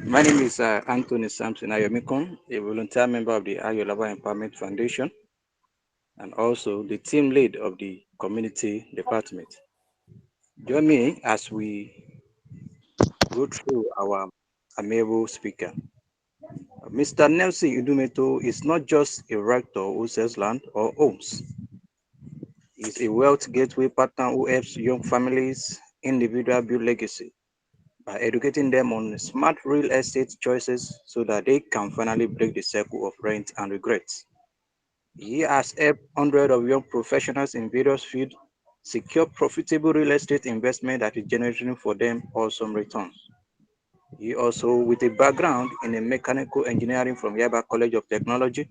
My name is Anthony Samson Ayomikon, a volunteer member of the Ayolaba Empowerment Foundation and also the team lead of the community department. Join me as we go through our amiable speaker. Mr. Nelson Idumeto is not just a rector who sells land or homes. He's a wealth gateway partner who helps young families, individuals build legacy by educating them on smart real estate choices so that they can finally break the cycle of rent and regrets. He has helped hundreds of young professionals in various fields secure profitable real estate investment that is generating for them awesome returns. He also, with a background in a mechanical engineering from Yaba College of Technology,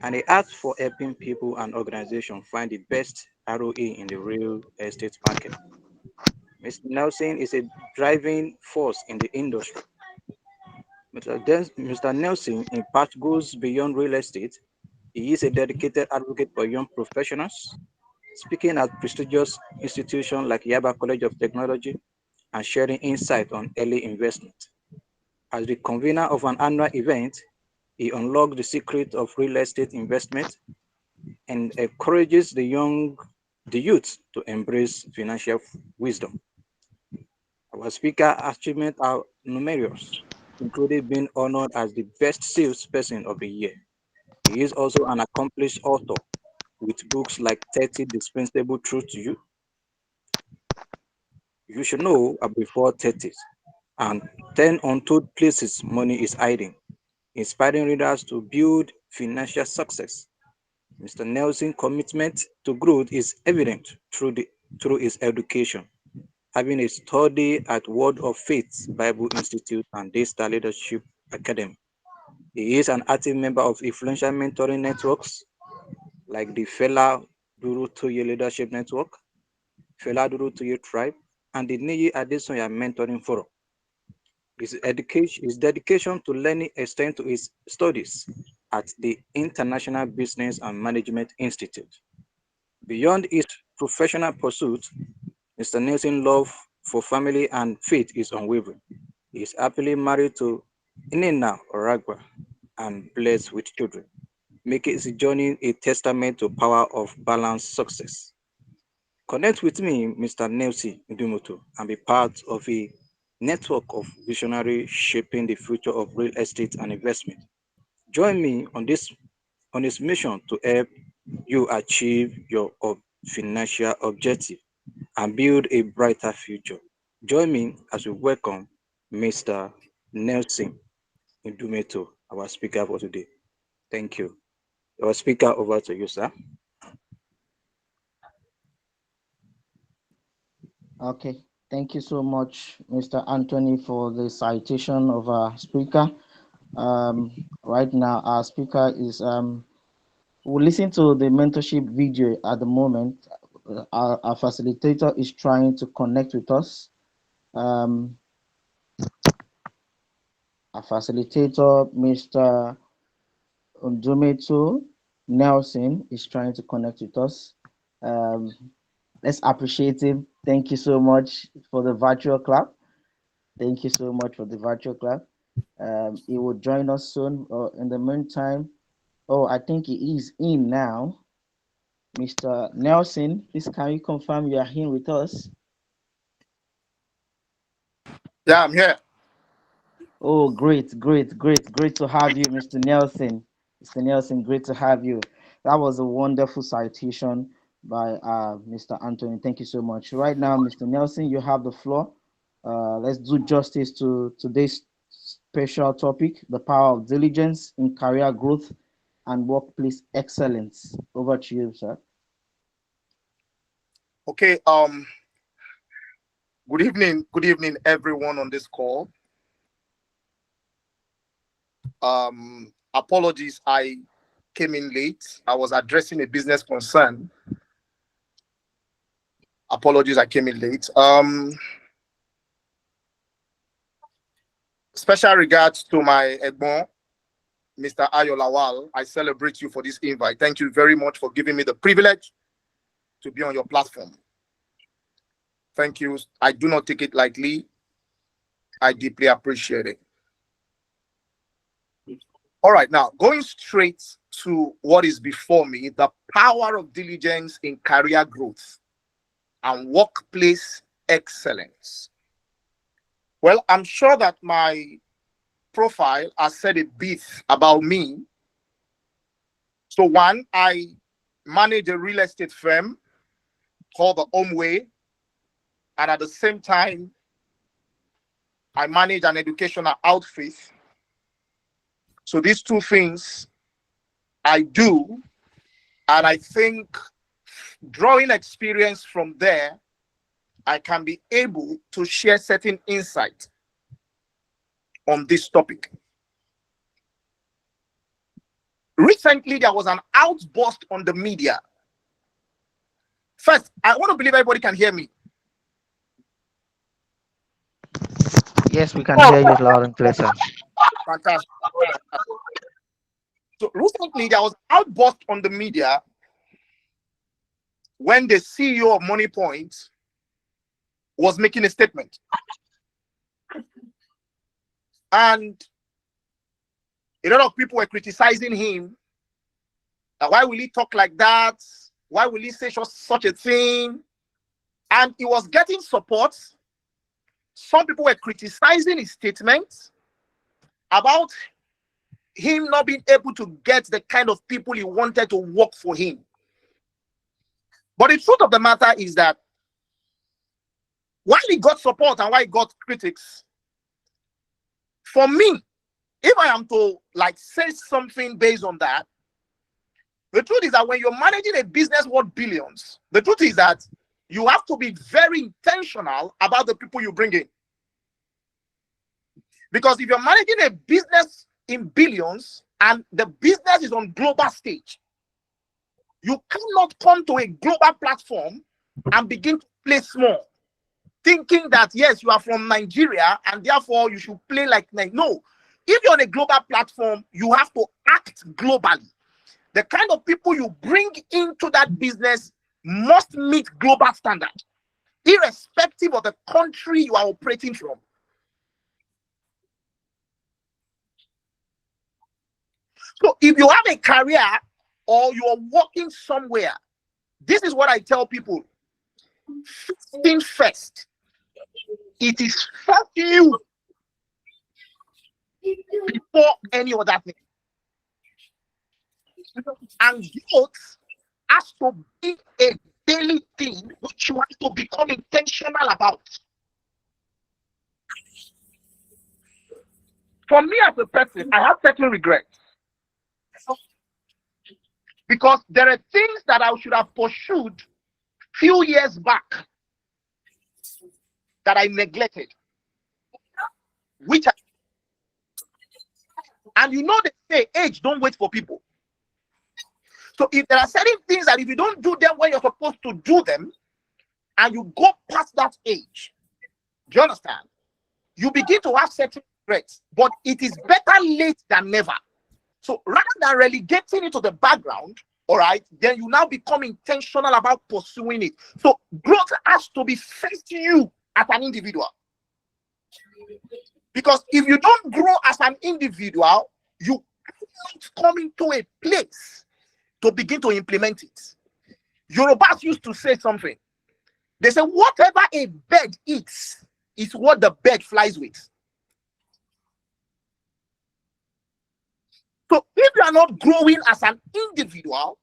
and he asks for helping people and organizations find the best ROE in the real estate market. Mr. Nelson is a driving force in the industry. Mr. Nelson, in part, goes beyond real estate. He is a dedicated advocate for young professionals, speaking at prestigious institutions like Yaba College of Technology and sharing insight on early investment. As the convener of an annual event, he unlocks the secret of real estate investment and encourages the youth to embrace financial wisdom. Our speaker achievements are numerous, including being honored as the best salesperson of the year. He is also an accomplished author with books like 30 Dispensable Truths You Should Know Before 30s and 10 Untold Places Money is Hiding, inspiring readers to build financial success. Mr. Nelson's commitment to growth is evident through his education, having a study at Word of Faith Bible Institute and Daystar Leadership Academy. He is an active member of influential mentoring networks like the Fela Durutoye Leadership Network, Fela Durutoye Tribe, and the Niyi Adesoya Mentoring Forum. His dedication to learning extends to his studies at the International Business and Management Institute. Beyond his professional pursuits, Mr. Nelson's love for family and faith is unwavering. He is happily married to Inena Oragwa and blessed with children, making his journey a testament to power of balanced success. Connect with me, Mr. Nelson Dumoto, and be part of a network of visionaries shaping the future of real estate and investment. Join me on this mission to help you achieve your financial objective and build a brighter future. Join me as we welcome Mr. Nelson Dumeto, our speaker for today. Thank you. Our speaker, over to you, sir. Okay, thank you so much, Mr. Anthony, for the citation of our speaker. Right now, our speaker is, we'll listen to the mentorship video at the moment. Our facilitator is trying to connect with us. Um, our facilitator, Mr. Undumetu Nelson, is trying to connect with us. Um, let's appreciate him. Thank you so much for the virtual clap. Thank you so much for the virtual clap. He will join us soon. In the meantime, oh, I think he is in now. Mr. Nelson, please can you confirm you are here with us? Yeah, I'm here. Oh, great to have you, Mr. Nelson. Mr. Nelson, great to have you. That was a wonderful citation by Mr. Anthony. Thank you so much. Right now, Mr. Nelson, you have the floor. Let's do justice to today's special topic, the power of diligence in career growth and workplace excellence. Over to you, sir. Okay. Good evening, everyone on this call. Apologies, I came in late. I was addressing a business concern. Apologies, I came in late. Special regards to my Egbon, Mr. Ayolawal. I celebrate you for this invite. Thank you very much for giving me the privilege to be on your platform. Thank you. I do not take it lightly. I deeply appreciate it. All right, now going straight to what is before me, the power of diligence in career growth and workplace excellence. Well, I'm sure that my profile has said a bit about me. So one, I manage a real estate firm called the Homeway, and at the same time, I manage an educational outfit. So these two things I do, and I think drawing experience from there, I can be able to share certain insight on this topic. Recently, there was an outburst on the media. First, I want to believe everybody can hear me. Yes, we can hear you loud and clear, sir. Fantastic. So recently, there was an outburst on the media when the CEO of Money Point was making a statement. And a lot of people were criticizing him. Why will he talk like that? Why will he say such a thing? And he was getting support. Some people were criticizing his statements about him not being able to get the kind of people he wanted to work for him. But the truth of the matter is that while he got support and why he got critics, for me, if I am to say something based on that, the truth is that when you're managing a business worth billions, the truth is that you have to be very intentional about the people you bring in. Because if you're managing a business in billions and the business is on global stage, you cannot come to a global platform and begin to play small, thinking that, yes, you are from Nigeria and therefore you should play like no. If you're on a global platform, you have to act globally. The kind of people you bring into that business must meet global standard, irrespective of the country you are operating from. So if you have a career or you are working somewhere, this is what I tell people. First thing first, it is first you before any other thing. And growth has to be a daily thing which you have to become intentional about. For me as a person, I have certain regrets. Because there are things that I should have pursued few years back that I neglected. And you know they say age don't wait for people. So if there are certain things that if you don't do them when you're supposed to do them, and you go past that age, do you understand? You begin to have certain regrets, but it is better late than never. So rather than relegating it to the background, all right, then you now become intentional about pursuing it. So growth has to be first you as an individual. Because if you don't grow as an individual, you cannot come into a place to begin to implement it. Yorubas used to say something. They say, whatever a bird eats is what the bird flies with. So if you are not growing as an individual,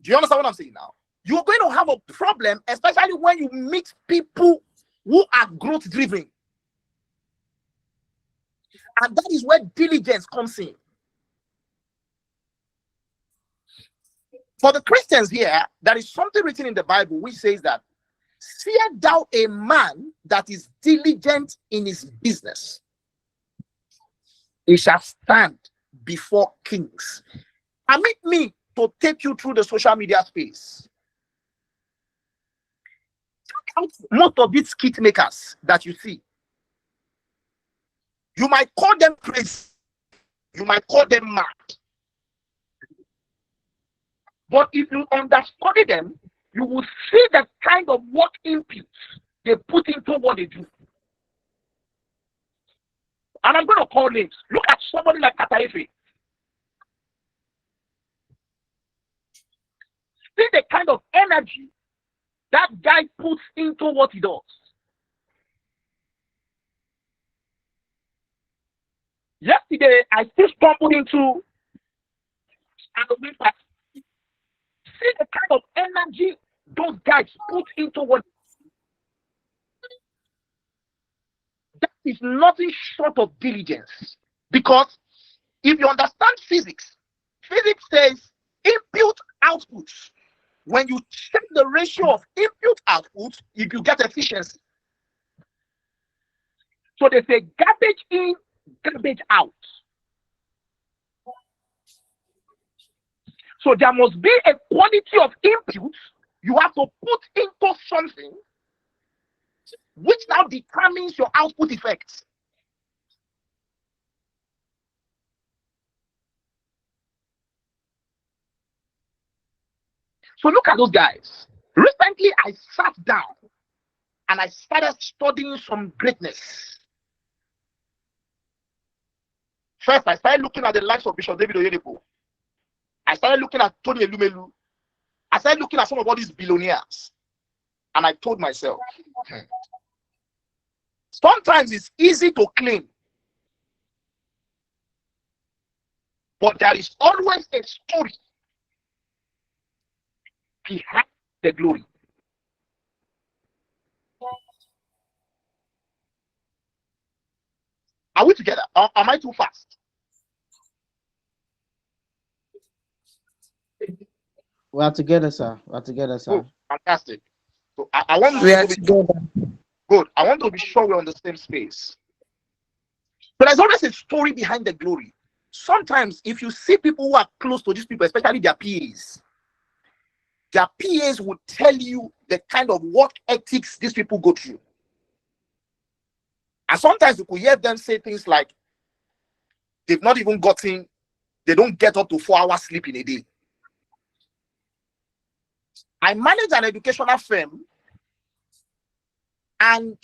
do you understand what I'm saying now? You're going to have a problem, especially when you meet people who are growth driven. And that is where diligence comes in. For the Christians here, there is something written in the Bible which says that, "Fear thou a man that is diligent in his business, he shall stand before kings." Permit me to take you through the social media space. Check out most of these skit makers that you see. You might call them crazy. You might call them mad. But if you understudy them, you will see the kind of work inputs they put into what they do. And I'm going to call names. Look at somebody like Kataife. See the kind of energy that guy puts into what he does. Yesterday, I still stumbled into Halloween party. See the kind of energy those guys put into what. That is nothing short of diligence. Because if you understand physics, physics says input output. When you check the ratio of input output, you get efficiency. So they say garbage in, garbage out. So there must be a quality of input you have to put into something which now determines your output effects. So look at those guys. Recently, I sat down and I started studying some greatness. First, I started looking at the lives of Bishop David Oyedepo. I started looking at Tony Elumelu. I started looking at some of all these billionaires. And I told myself, sometimes it's easy to claim, but there is always a story behind the glory. Are we together? Or am I too fast? We are together, sir. We are together, sir. Good. Fantastic. So I want We are to be together. good. I want to be sure we're on the same space. But there's always a story behind the glory. Sometimes, if you see people who are close to these people, especially their PAs will tell you the kind of work ethics these people go through. And sometimes you could hear them say things like, they don't get up to 4 hours sleep in a day. I manage an educational firm, and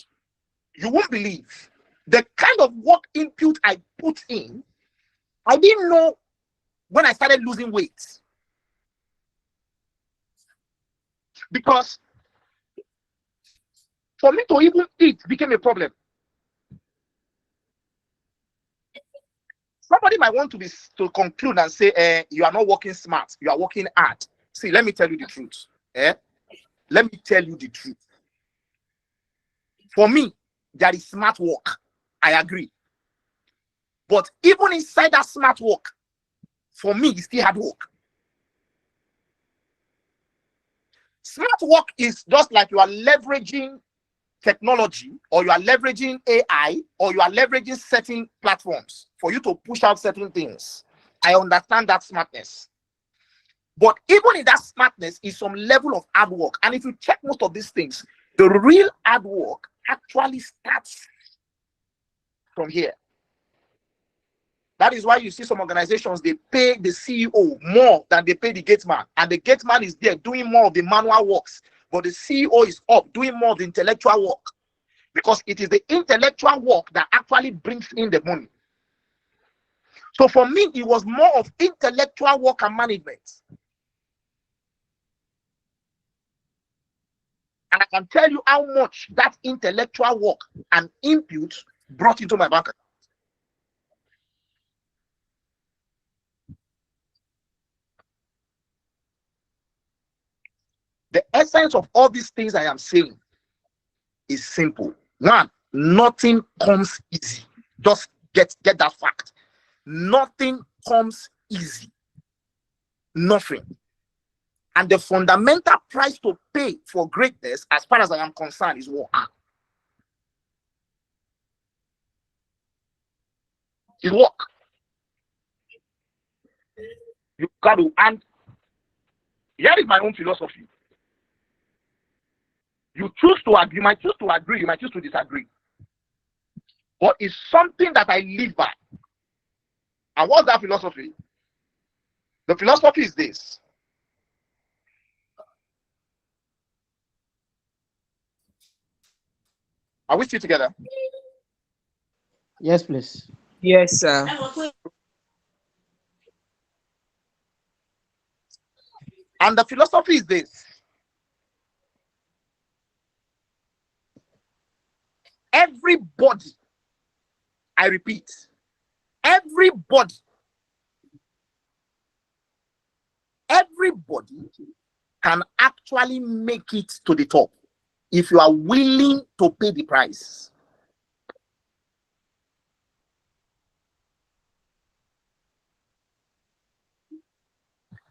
you won't believe the kind of work input I put in. I didn't know when I started losing weight. Because for me to even eat became a problem. Somebody might want to conclude and say, you are not working smart, you are working hard. See, let me tell you the truth. Let me tell you the truth. For me, there is smart work. I agree. But even inside that smart work, for me, it's still hard work. Smart work is just like you are leveraging technology, or you are leveraging AI, or you are leveraging certain platforms for you to push out certain things. I understand that smartness. But even in that smartness is some level of hard work. And if you check most of these things, the real hard work actually starts from here. That is why you see some organizations, they pay the CEO more than they pay the gate man. And the gate man is there doing more of the manual works. But the CEO is up doing more of the intellectual work. Because it is the intellectual work that actually brings in the money. So for me, it was more of intellectual work and management. And I can tell you how much that intellectual work and input brought into my bank account. The essence of all these things I am saying is simple. One, nothing comes easy. Just get that fact. Nothing comes easy. Nothing. And the fundamental price to pay for greatness, as far as I am concerned, is work. It's work. You got to, and here is my own philosophy. You choose to agree, you might choose to agree, you might choose to disagree. But it's something that I live by. And what's that philosophy? The philosophy is this. Are we still together? Yes, please. Yes, sir. And the philosophy is this: everybody, I repeat, everybody, everybody can actually make it to the top if you are willing to pay the price.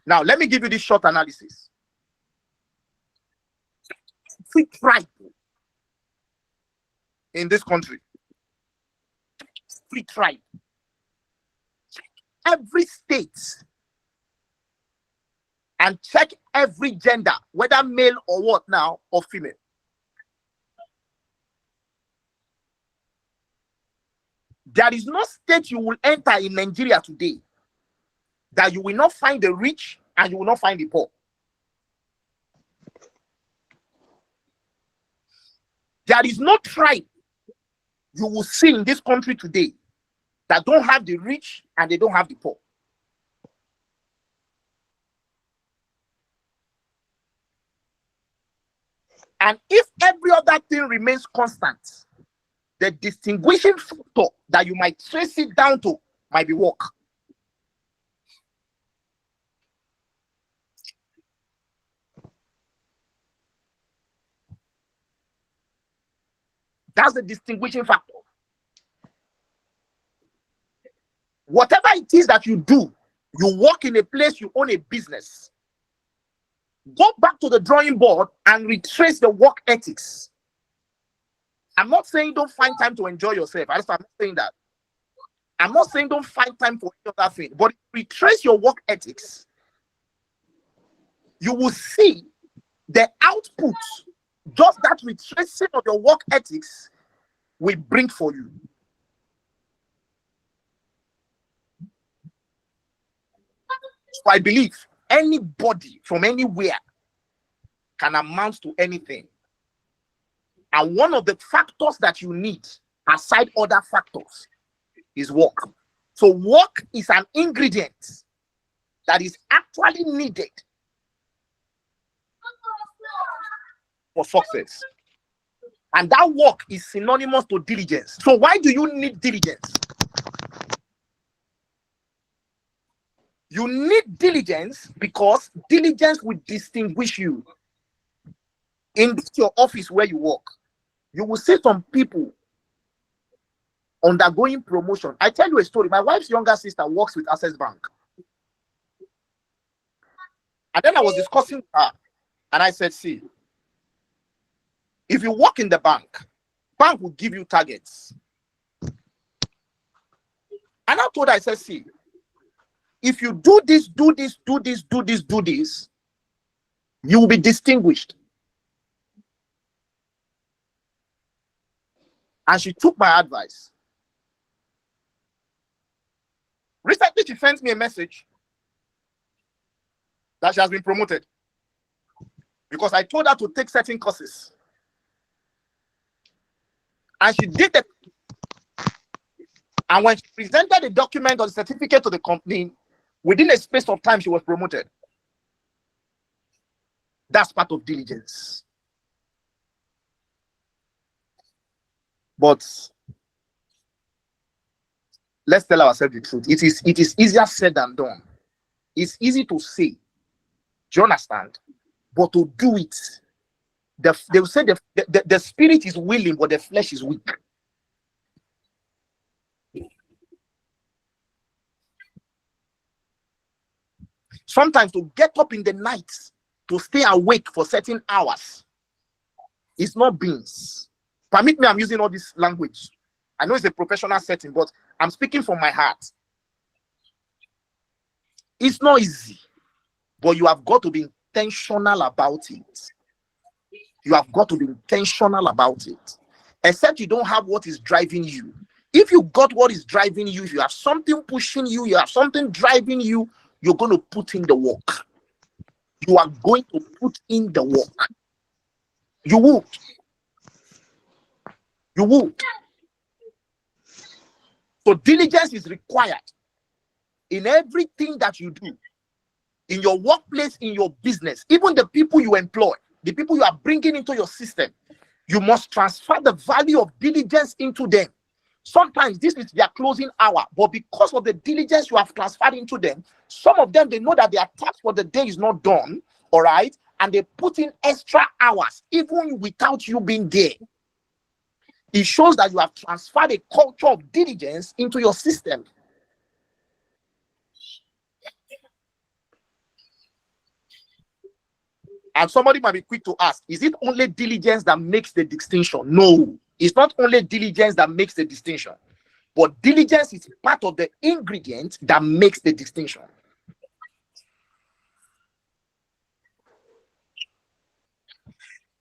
Now, let me give you this short analysis. Free tribe in this country, free tribe, every state, and check every gender, whether male or what now, or female. There is no state you will enter in Nigeria today that you will not find the rich and you will not find the poor. There is no tribe you will see in this country today that don't have the rich and they don't have the poor. And if every other thing remains constant, the distinguishing factor that you might trace it down to might be work. That's the distinguishing factor. Whatever it is that you do, you work in a place, you own a business, go back to the drawing board and retrace the work ethics. I'm not saying don't find time to enjoy yourself. I'm not saying that. I'm not saying don't find time for any other thing, but retrace your work ethics. You will see the output, just that retracing of your work ethics will bring for you. So I believe anybody from anywhere can amount to anything. And one of the factors that you need, aside other factors, is work. So work is an ingredient that is actually needed for success. And that work is synonymous to diligence. So why do you need diligence? You need diligence because diligence will distinguish you. In your office where you work, you will see some people undergoing promotion. I tell you a story. My wife's younger sister works with Access Bank. And then I was discussing with her, and I said, see, if you work in the bank will give you targets. And I told her, I said, see, if you do this, do this, do this, do this, do this, you will be distinguished. And she took my advice. Recently, she sent me a message that she has been promoted because I told her to take certain courses. And she did it. And when she presented the document or the certificate to the company, within a space of time, she was promoted. That's part of diligence. But let's tell ourselves the truth. It is easier said than done. It's easy to say. Do you understand? But to do it, they will say the spirit is willing, but the flesh is weak. Sometimes to get up in the night, to stay awake for certain hours, it's not beans. Permit me, I'm using all this language. I know it's a professional setting, but I'm speaking from my heart. It's not easy, but you have got to be intentional about it. You have got to be intentional about it. Except you don't have what is driving you. If you got what is driving you, if you have something pushing you, you have something driving you, you're going to put in the work. You are going to put in the work. You would. You would. So diligence is required in everything that you do, in your workplace, in your business, even the people you employ, the people you are bringing into your system. You must transfer the value of diligence into them. Sometimes this is their closing hour, but because of the diligence you have transferred into them, some of them, they know that their task for the day is not done, all right? And they put in extra hours, even without you being there. It shows that you have transferred a culture of diligence into your system. And somebody might be quick to ask, is it only diligence that makes the distinction? No, it's not only diligence that makes the distinction, but diligence is part of the ingredient that makes the distinction.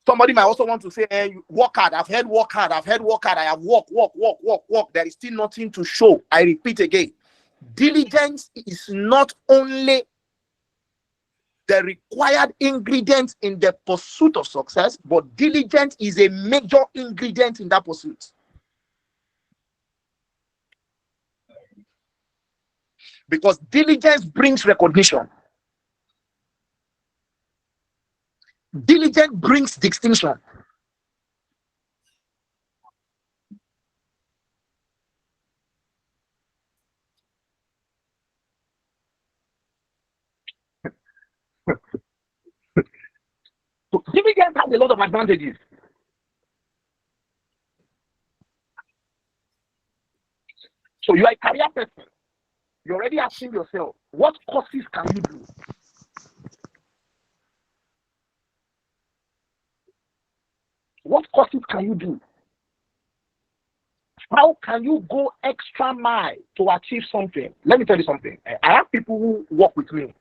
Somebody might also want to say, hey, work hard. I've heard work hard. I've heard work hard. I have work. There is still nothing to show. I repeat again, diligence is not only the required ingredient in the pursuit of success, but diligence is a major ingredient in that pursuit. Because diligence brings recognition. Diligence brings distinction. So diligence has a lot of advantages. So you are a career person. You're already asking yourself, what courses can you do? What courses can you do? How can you go extra mile to achieve something? Let me tell you something. I have people who work with me.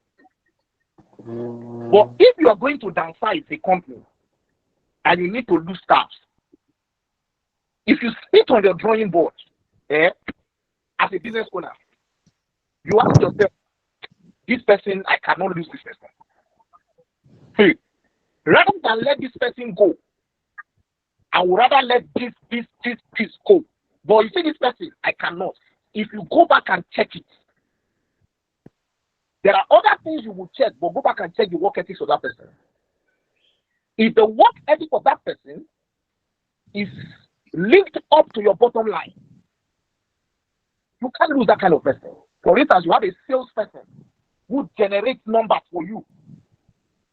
But if you are going to downsize a company and you need to lose staff, if you sit on your drawing board, as a business owner, you ask yourself, this person, I cannot lose this person. Hey, rather than let this person go, I would rather let this go. But you see this person, I cannot. If you go back and check it, there are other things you will check, but go back and check the work ethics of that person. If the work ethic of that person is linked up to your bottom line, you can't lose that kind of person. For instance, you have a salesperson who generates numbers for you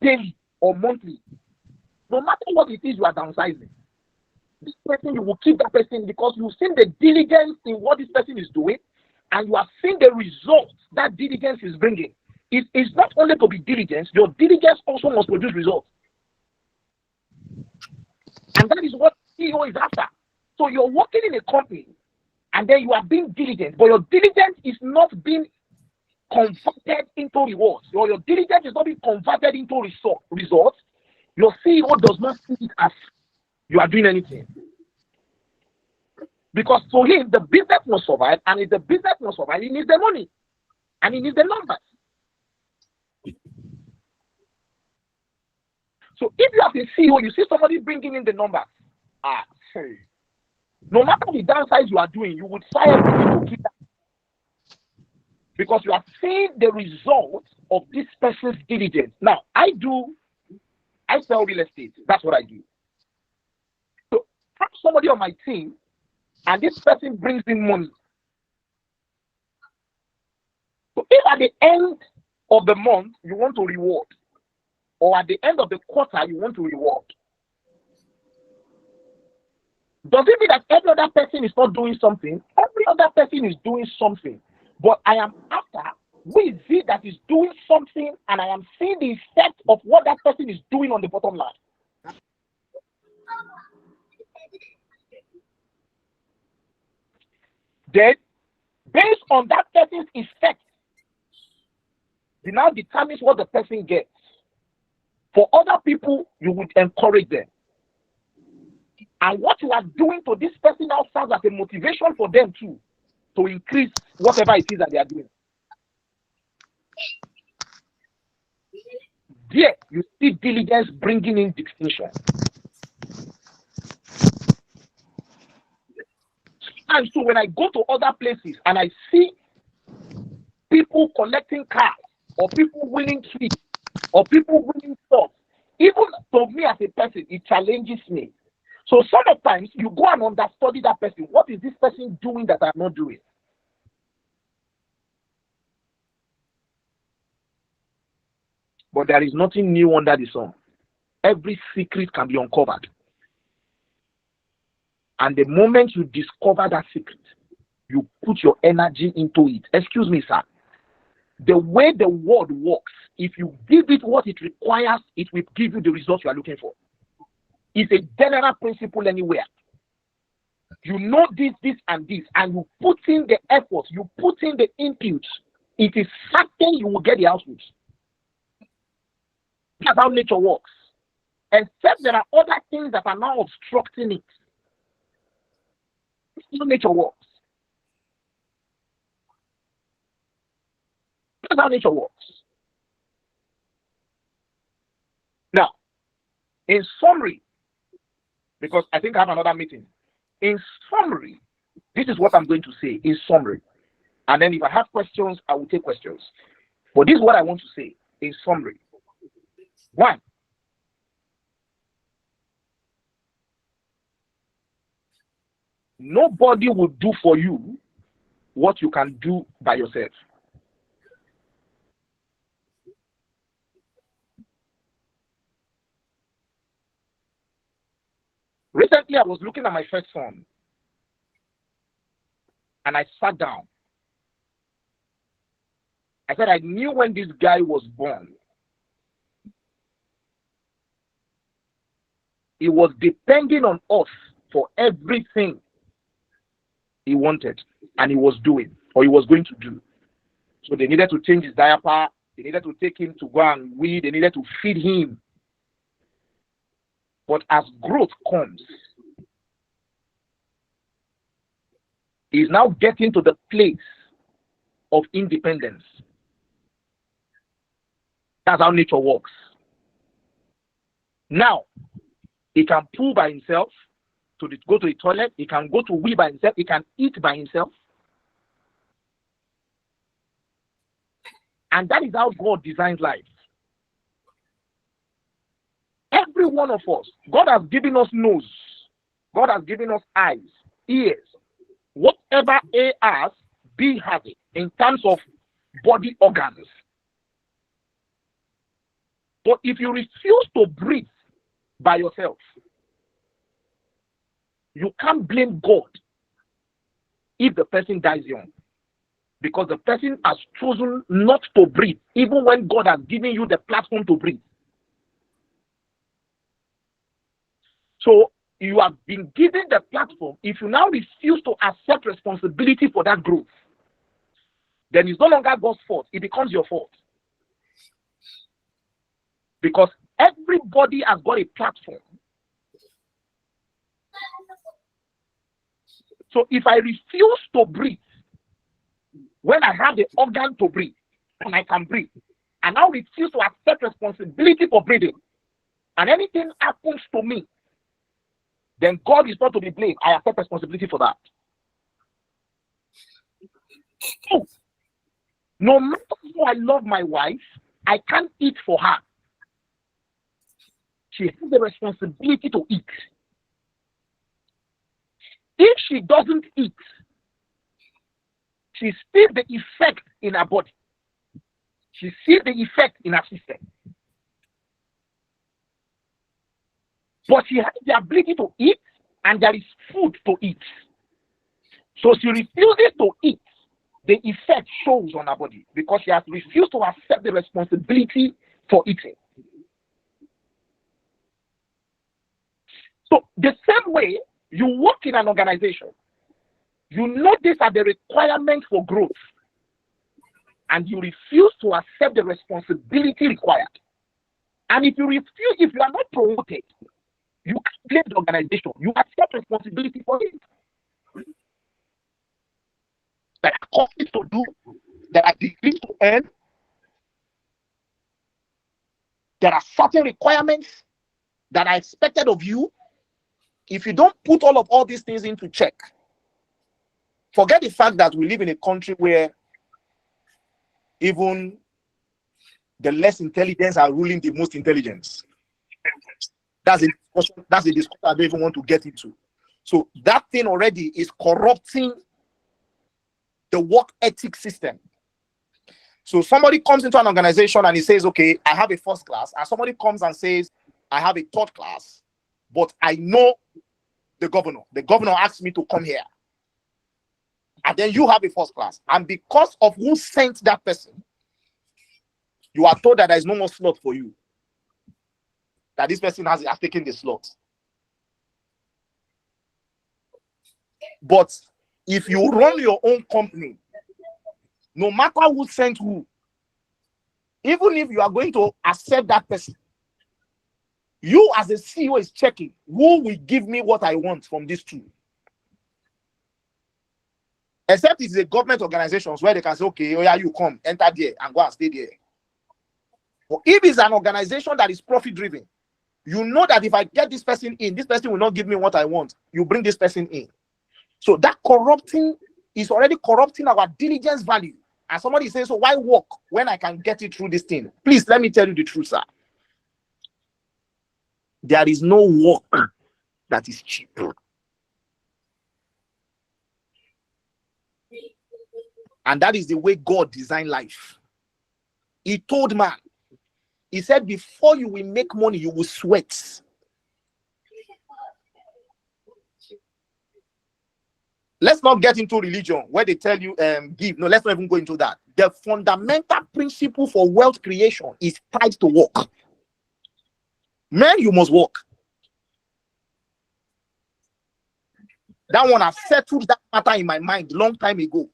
daily or monthly. No matter what it is you are downsizing, this person, you will keep that person because you've seen the diligence in what this person is doing, and you have seen the results that diligence is bringing. It's not only to be diligent, your diligence also must produce results. And that is what CEO is after. So you're working in a company, and then you are being diligent, but your diligence is not being converted into rewards, or your diligence is not being converted into results. Your CEO does not see it as you are doing anything. Because for him, the business must survive, and if the business must survive, he needs the money, and he needs the numbers. So if you have a CEO, you see somebody bringing in the numbers, no matter the downsides you are doing, you would try everything to keep that. Because you are seeing the results of this person's diligence. Now, I sell real estate. That's what I do. So have somebody on my team, and this person brings in money. So if at the end of the month you want to reward, or at the end of the quarter you want to reward, does it mean that every other person is not doing something? Every other person is doing something. But I am after who is it that is doing something, and I am seeing the effect of what that person is doing on the bottom line. Then, based on that person's effect, it now determines what the person gets. For other people, you would encourage them. And what you are doing to this person now serves as a motivation for them too, to increase whatever it is that they are doing. There, you see diligence bringing in distinction. And so when I go to other places and I see people collecting cars or people winning trees or people winning stuff, even to me as a person, it challenges me. So sometimes you go and understudy that person. What is this person doing that I'm not doing? But there is nothing new under the sun. Every secret can be uncovered. And the moment you discover that secret, you put your energy into it. Excuse me, sir. The way the word works, if you give it what it requires, it will give you the results you are looking for. It's a general principle anywhere. You know this, and this, and you put in the effort, you put in the inputs, it is certain you will get the outputs. That's how nature works. Except there are other things that are now obstructing it. That's how nature works. That's how nature works. Now, in summary, because I think I have another meeting. In summary, this is what I'm going to say in summary. And then if I have questions, I will take questions. But this is what I want to say in summary. One, nobody will do for you what you can do by yourself. Recently, I was looking at my first son and I sat down. I said, I knew when this guy was born, he was depending on us for everything he wanted and he was doing or he was going to do. So they needed to change his diaper, they needed to take him to go and weed, they needed to feed him. But as growth comes, he's now getting to the place of independence. That's how nature works. Now, he can poo by himself, go to the toilet, he can go to wee by himself, he can eat by himself. And that is how God designs life. Every one of us, God has given us nose, God has given us eyes, ears, whatever A has, B has it in terms of body organs. But if you refuse to breathe by yourself, you can't blame God if the person dies young. Because the person has chosen not to breathe, even when God has given you the platform to breathe. So you have been given the platform. If you now refuse to accept responsibility for that growth, then it's no longer God's fault. It becomes your fault. Because everybody has got a platform. So if I refuse to breathe, when I have the organ to breathe, and I can breathe, and now refuse to accept responsibility for breathing, and anything happens to me, then God is not to be blamed. I accept responsibility for that. So, no matter how I love my wife, I can't eat for her. She has the responsibility to eat. If she doesn't eat, she sees the effect in her body. She sees the effect in her system. But she has the ability to eat, and there is food to eat. So she refuses to eat. The effect shows on her body because she has refused to accept the responsibility for eating. So the same way you work in an organization, you know these are the requirements for growth, and you refuse to accept the responsibility required. And if you refuse, if you are not promoted, you can't blame the organization. You accept responsibility for it. There are courses to do, there are degrees to earn, there are certain requirements that are expected of you. If you don't put all these things into check, Forget the fact that we live in a country where even the less intelligence are ruling the most intelligence. That's a discussion I don't even want to get into. So that thing already is corrupting the work ethic system. So somebody comes into an organization and he says, okay, I have a first class. And somebody comes and says, I have a third class, but I know the governor. The governor asked me to come here. And then you have a first class. And because of who sent that person, you are told that there is no more slot for you. That this person has taken the slot. But if you run your own company, no matter who sent who, even if you are going to accept that person, you as a CEO is checking who will give me what I want from these two. Except it's a government organizations where they can say, okay, oh yeah, you come, enter there and go and stay there. But if it's an organization that is profit driven, you know that if I get this person in, this person will not give me what I want. You bring this person in. So that corrupting is already corrupting our diligence value. And somebody says, so why work when I can get it through this thing? Please let me tell you the truth, sir. There is no work that is cheap. And that is the way God designed life. He told man, he said, before you will make money, you will sweat. Let's not get into religion where they tell you give. No, let's not even go into that. The fundamental principle for wealth creation is tied to work. Man, you must work. That one has settled that matter in my mind long time ago.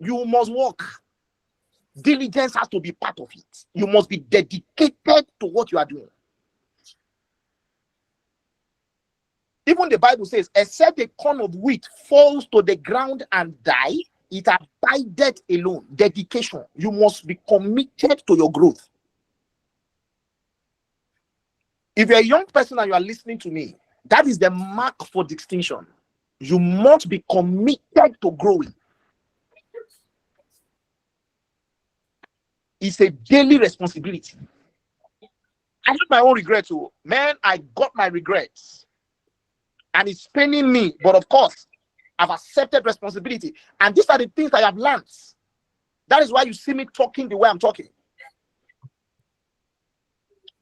You must work. Diligence has to be part of it. You must be dedicated to what you are doing. Even the Bible says, except a corn of wheat falls to the ground and die, it abideth alone. Dedication. You must be committed to your growth. If you're a young person and you are listening to me, that is the mark for distinction. You must be committed to growing. It's a daily responsibility. I have my own regrets. Oh, man, I got my regrets. And it's paining me. But of course, I've accepted responsibility. And these are the things I have learned. That is why you see me talking the way I'm talking.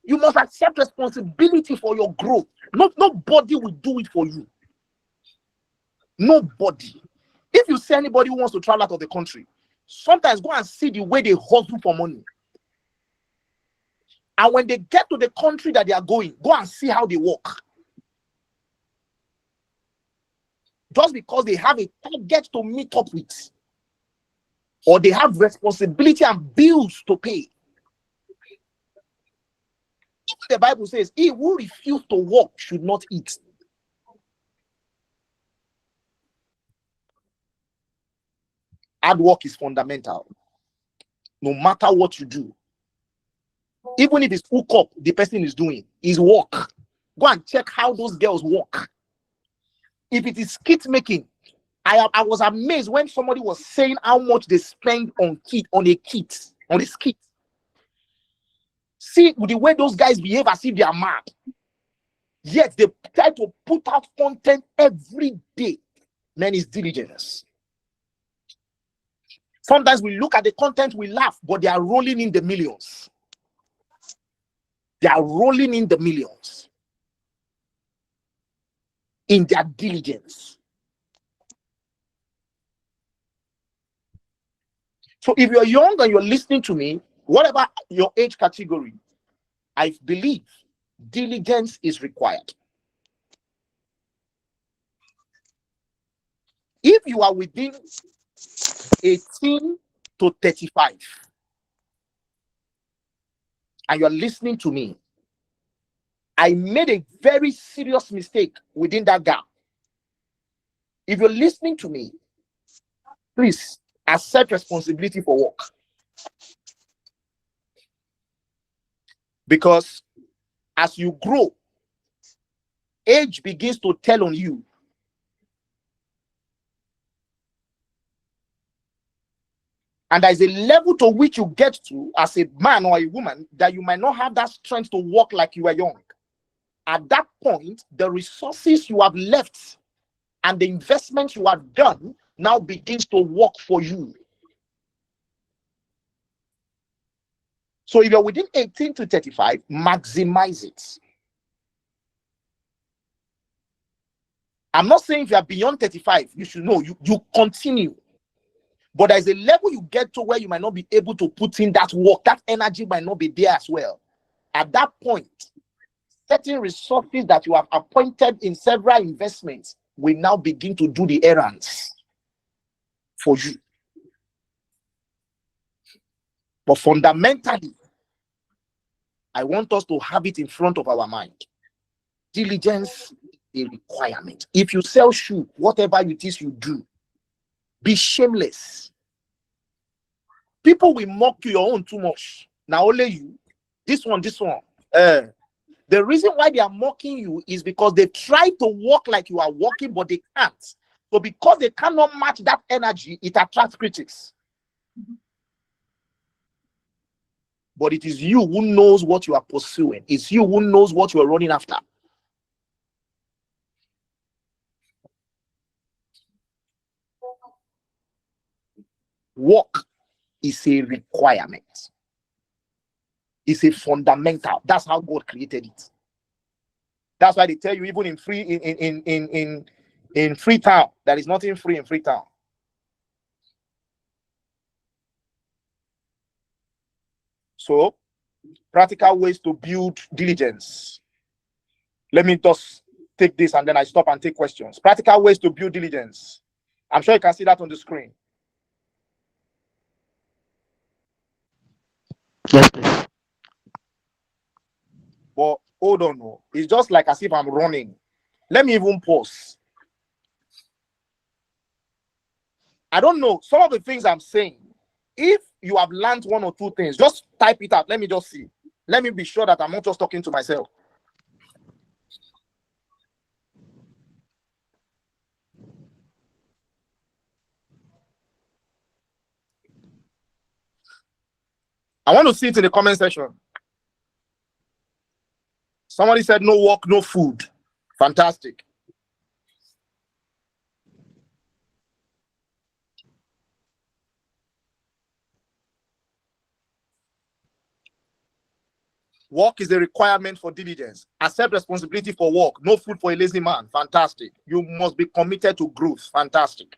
You must accept responsibility for your growth. Nobody will do it for you. Nobody. If you see anybody who wants to travel out of the country, sometimes go and see the way they hustle for money. And when they get to the country that they are going, go and see how they work. Just because they have a target to meet up with, or they have responsibility and bills to pay. The Bible says, he who refuses to work should not eat. Hard work is fundamental. No matter what you do, even if it's hook up the person is doing, is work. Go and check how those girls work. If it is skit making, I was amazed when somebody was saying how much they spend on a skit. See the way those guys behave as if they are mad. Yet they try to put out content every day. Man, it's diligence. Sometimes we look at the content, we laugh, but they are rolling in the millions. They are rolling in the millions in their diligence. So if you're young and you're listening to me, whatever your age category, I believe diligence is required. If you are within 18 to 35 and you're listening to me, I made a very serious mistake within that gap. If you're listening to me, please accept responsibility for work. Because as you grow, age begins to tell on you. And there's a level to which you get to as a man or a woman that you might not have that strength to walk like you were young. At that point, the resources you have left and the investment you have done now begins to work for you. So if you're within 18 to 35, maximize it. I'm not saying if you're beyond 35, you should know, you continue. But there's a level you get to where you might not be able to put in that work. That energy might not be there as well. At that point, certain resources that you have appointed in several investments will now begin to do the errands for you. But fundamentally, I want us to have it in front of our mind. Diligence is a requirement. If you sell shoe, whatever it is you do, be shameless. People will mock you your own too much. Now only you, this one. The reason why they are mocking you is because they try to walk like you are walking, but they can't. So because they cannot match that energy, it attracts critics. But it is you who knows what you are pursuing. It's you who knows what you are running after. Work is a requirement. It's a fundamental. That's how God created it. That's why they tell you even in Freetown, there is nothing free in Freetown. So, practical ways to build diligence. Let me just take this and then I stop and take questions. Practical ways to build diligence. I'm sure you can see that on the screen. Yes, please. But hold on, no. It's just like as if I'm running. Let me even pause. I don't know. Some of the things I'm saying, if you have learned one or two things, just type it out. Let me just see. Let me be sure that I'm not just talking to myself. I want to see it in the comment section. Somebody said no work, no food. Fantastic. Work is a requirement for diligence. Accept responsibility for work. No food for a lazy man. Fantastic. You must be committed to growth. Fantastic.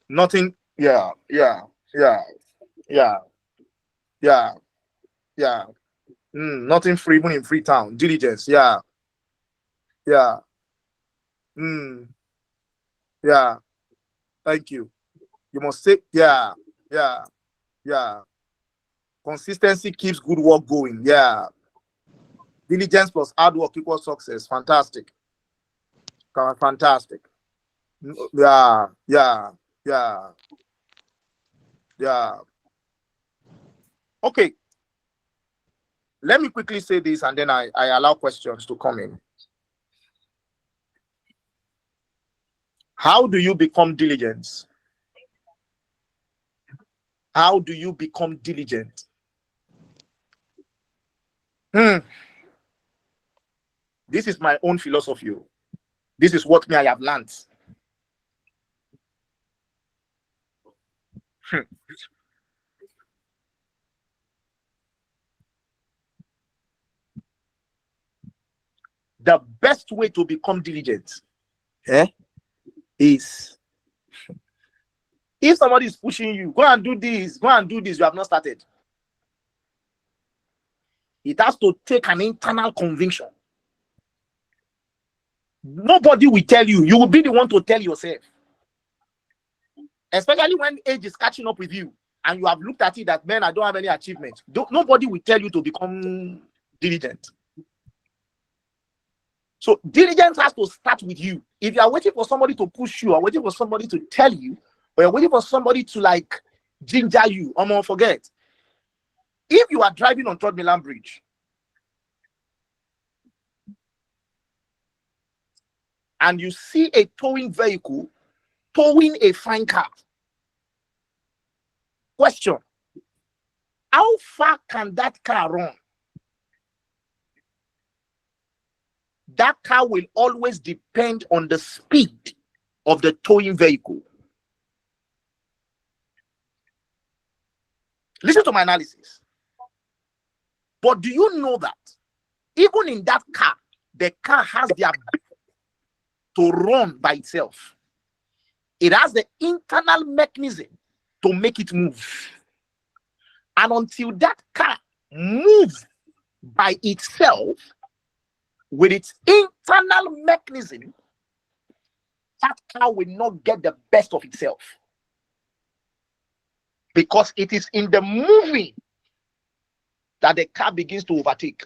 Nothing. Yeah. Nothing free even in Freetown. Diligence. Yeah. Thank you. You must say, yeah. Consistency keeps good work going. Yeah. Diligence plus hard work equals success. Fantastic. Fantastic. Yeah. Okay. Let me quickly say this and then I allow questions to come in. How do you become diligent? How do you become diligent? This is my own philosophy. This is what I have learned. The best way to become diligent is if somebody is pushing you, go and do this, you have not started. It has to take an internal conviction. Nobody will tell you. You will be the one to tell yourself. Especially when age is catching up with you and you have looked at it that, man, I don't have any achievement. Nobody will tell you to become diligent. So diligence has to start with you. If you are waiting for somebody to push you, or waiting for somebody to tell you, or you're waiting for somebody to like ginger you, forget. If you are driving on Third Milan Bridge, and you see a towing vehicle towing a fine car. Question: how far can that car run? That car will always depend on the speed of the towing vehicle. Listen to my analysis. But do you know that even in that car, the car has the ability to run by itself? It has the internal mechanism to make it move. And until that car moves by itself with its internal mechanism, that car will not get the best of itself. Because it is in the moving that the car begins to overtake.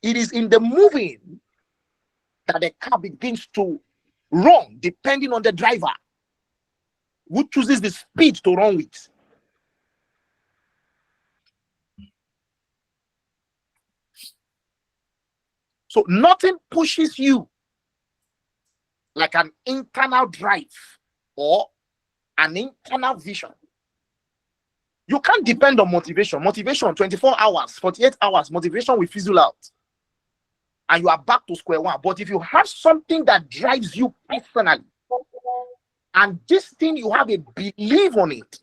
It is in the moving that the car begins to run, depending on the driver who chooses the speed to run with. So nothing pushes you like an internal drive or an internal vision. You can't depend on motivation. Motivation, 24 hours, 48 hours, motivation will fizzle out. And you are back to square one. But if you have something that drives you personally, and this thing you have a belief on it,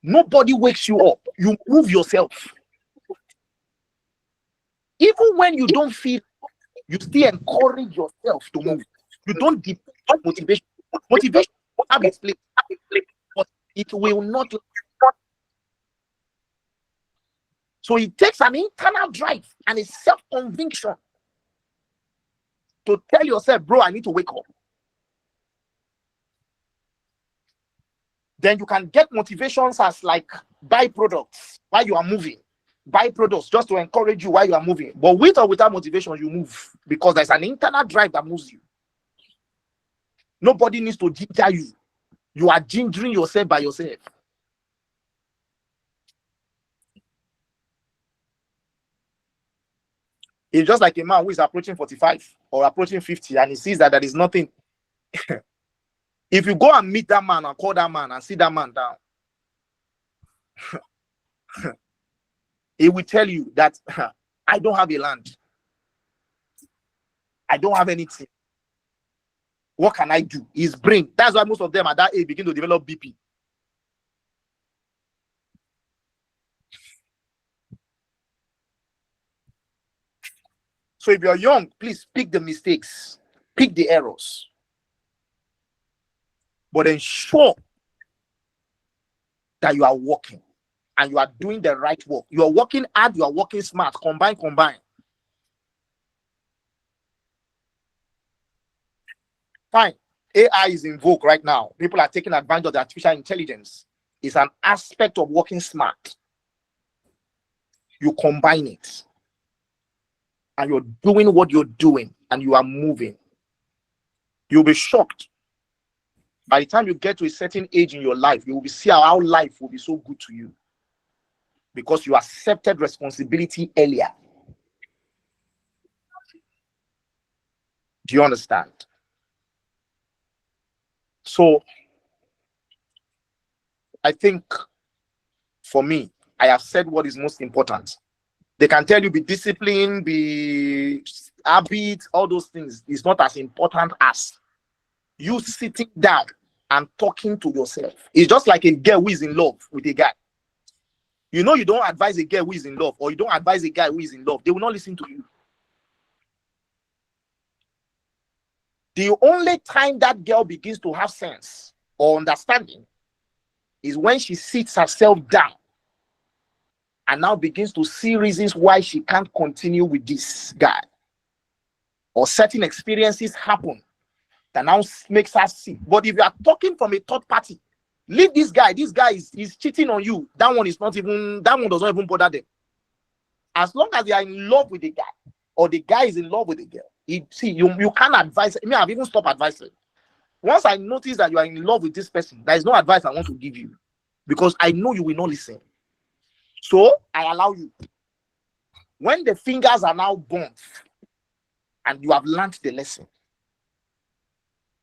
nobody wakes you up. You move yourself. Even when you don't feel, you still encourage yourself to move. You don't depend on motivation. Motivation will have its place, but it will not. So it takes an internal drive and a self-conviction to tell yourself, bro, I need to wake up. Then you can get motivations as like byproducts while you are moving. Byproducts just to encourage you while you are moving. But with or without motivation, you move because there's an internal drive that moves you. Nobody needs to ginger you. You are gingering yourself by yourself. It's just like a man who is approaching 45 or approaching 50 and he sees that there is nothing. If you go and meet that man and call that man and sit that man down, he will tell you that I don't have a land. I don't have anything. What can I do? His brain. That's why most of them at that age begin to develop BP. So if you're young, please pick the mistakes, pick the errors, but ensure that you are working and you are doing the right work. You are working hard, you are working smart. Combine. Fine. AI is in vogue right now. People are taking advantage of the artificial intelligence. It's an aspect of working smart. You combine it and you're doing what you're doing and you are moving. You'll be shocked. By the time you get to a certain age in your life, you will see how life will be so good to you because you accepted responsibility earlier. Do you understand? So I think for me, I have said what is most important. They can tell you be disciplined, be habit, all those things is not as important as you sitting down and talking to yourself. It's just like a girl who is in love with a guy. You know, you don't advise a girl who is in love, or you don't advise a guy who is in love. They will not listen to you. The only time that girl begins to have sense or understanding is when she sits herself down and now begins to see reasons why she can't continue with this guy. Or certain experiences happen that now makes her see. But if you are talking from a third party, leave this guy is cheating on you. That one does not even bother them. As long as they are in love with the guy, or the guy is in love with the girl, you can't advise. I mean, I've even stopped advising. Once I notice that you are in love with this person, there is no advice I want to give you because I know you will not listen. So I allow you. When the fingers are now burnt and you have learned the lesson.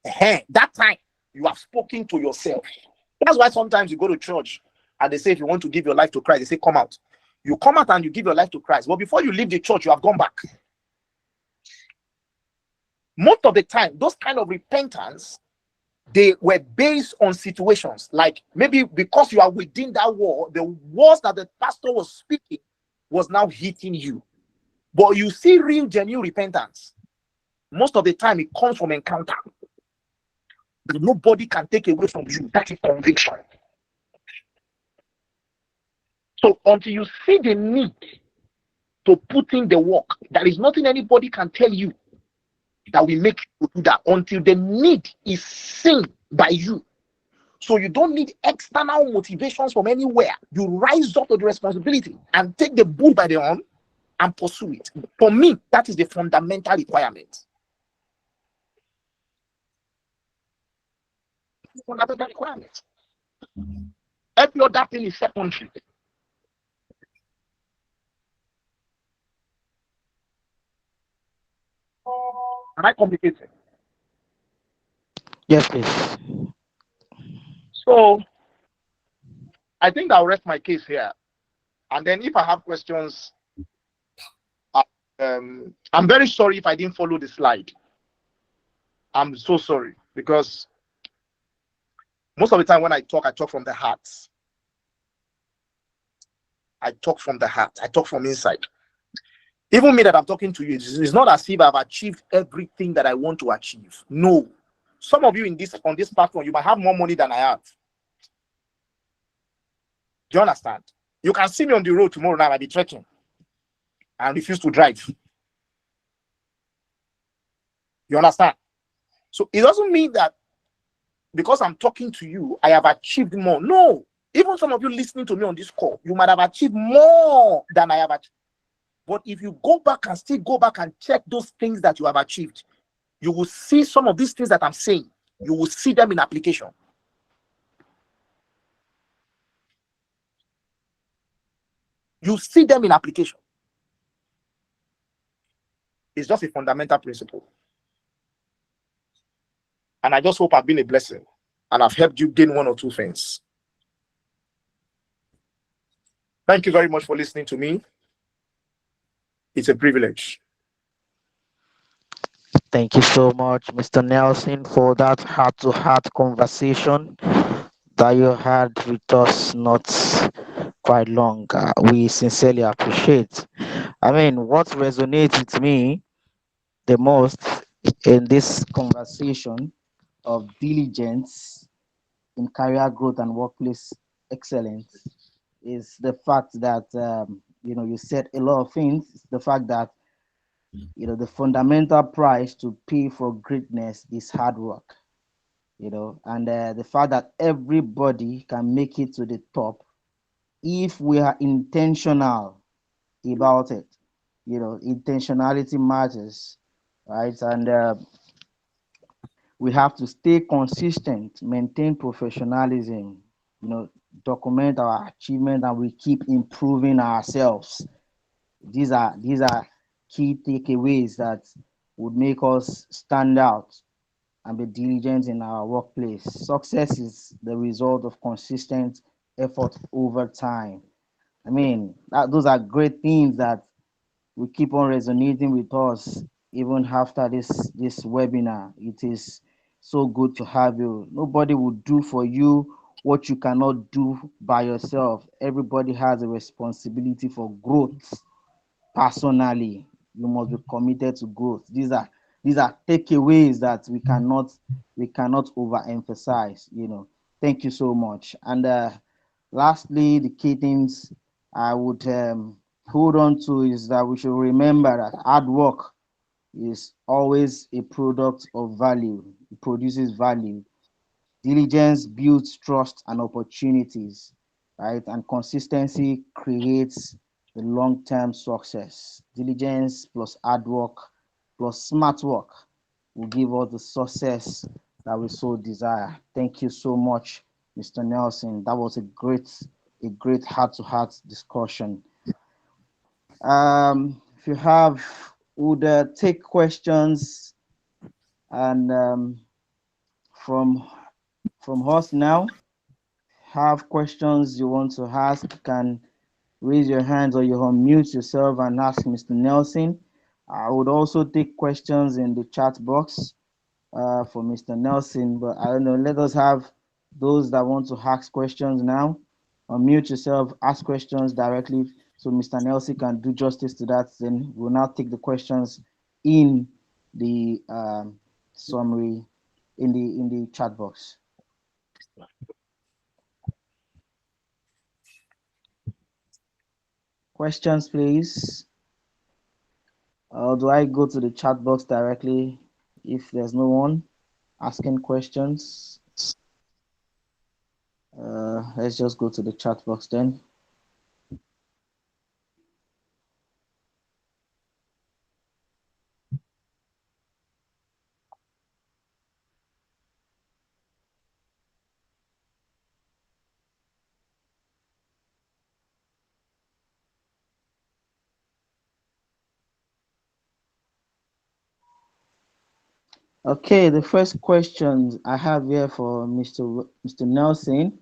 That time you have spoken to yourself. That's why sometimes you go to church and they say, if you want to give your life to Christ, they say, come out. You come out and you give your life to Christ. But before you leave the church, you have gone back. Most of the time, those kind of repentance, they were based on situations. Like maybe because you are within that wall, the words that the pastor was speaking was now hitting you. But you see real, genuine repentance. Most of the time, it comes from encounter. Nobody can take away from you. That is conviction. So until you see the need to put in the work, there is nothing anybody can tell you that will make you do that until the need is seen by you. So you don't need external motivations from anywhere. You rise up to the responsibility and take the bull by the horn and pursue it. For me, that is the fundamental requirement. Fundamental requirement. Every other thing is secondary. Am I complicated? Yes, please. So I think I'll rest my case here. And then if I have questions, I'm very sorry if I didn't follow the slide. I'm so sorry, because most of the time when I talk from the heart. I talk from the heart. I talk from inside. Even me that I'm talking to you, it's not as if I've achieved everything that I want to achieve. No. Some of you on this platform, you might have more money than I have. Do you understand? You can see me on the road tomorrow night. I'll be trekking and refuse to drive. You understand? So it doesn't mean that because I'm talking to you, I have achieved more. No. Even some of you listening to me on this call, you might have achieved more than I have achieved. But if you go back and still go back and check those things that you have achieved, you will see some of these things that I'm saying. You will see them in application. You see them in application. It's just a fundamental principle. And I just hope I've been a blessing and I've helped you gain one or two things. Thank you very much for listening to me. It's a privilege. Thank you so much, Mr. Nelson, for that heart-to-heart conversation that you had with us not quite long. We sincerely appreciate. I mean, what resonates with me the most in this conversation of diligence in career growth and workplace excellence is the fact that you said a lot of things. The fact that the fundamental price to pay for greatness is hard work. And the fact that everybody can make it to the top if we are intentional about it. Intentionality matters, right? And we have to stay consistent, maintain professionalism, document our achievement, and we keep improving ourselves. These are key takeaways that would make us stand out and be diligent in our workplace. Success is the result of consistent effort over time. I mean, those are great things that will keep on resonating with us even after this webinar. It is so good to have you. Nobody will do for you what you cannot do by yourself. Everybody has a responsibility for growth. Personally, you must be committed to growth. These are takeaways that we cannot overemphasize. Thank you so much. And lastly, the key things I would hold on to is that we should remember that hard work is always a product of value. It produces value. Diligence builds trust and opportunities, right? And consistency creates the long-term success. Diligence plus hard work plus smart work will give us the success that we so desire. Thank you so much, Mr. Nelson. That was a great heart-to-heart discussion. If you have would take questions and from us now. Have questions you want to ask, you can raise your hands or you unmute yourself and ask Mr. Nelson. I would also take questions in the chat box for Mr. Nelson, but I don't know. Let us have those that want to ask questions now. Unmute yourself, ask questions directly so Mr. Nelson can do justice to that. Then we'll now take the questions in the summary in the chat box. Questions, please. Or do I go to the chat box directly if there's no one asking questions? Let's just go to the chat box then. Okay, the first question I have here for Mr. Nelson.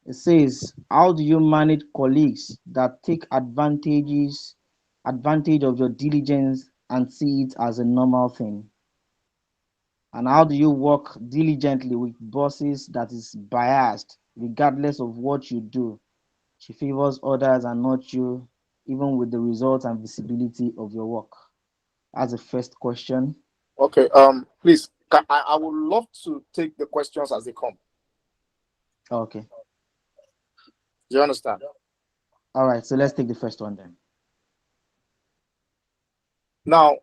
It says, how do you manage colleagues that take advantage of your diligence and see it as a normal thing? And how do you work diligently with bosses that is biased regardless of what you do? She favors others and not you, even with the results and visibility of your work. That's the first question. Okay. Please, I would love to take the questions as they come. Okay. Do you understand? All right. So let's take the first one then. Now,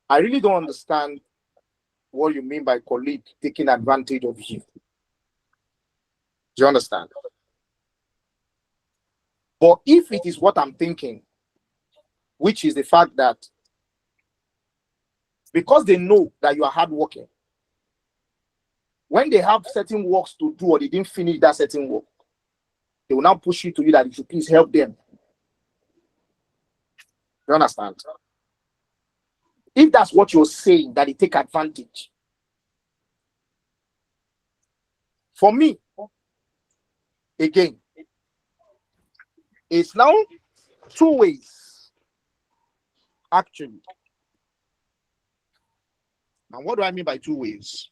I really don't understand what you mean by colleague taking advantage of you. Do you understand? But if it is what I'm thinking, which is the fact that because they know that you are hardworking, when they have certain works to do or they didn't finish that certain work, they will now push it to you that you should please help them. You understand? If that's what you're saying, that they take advantage. For me, again, it's now two ways, actually. And what do I mean by two ways?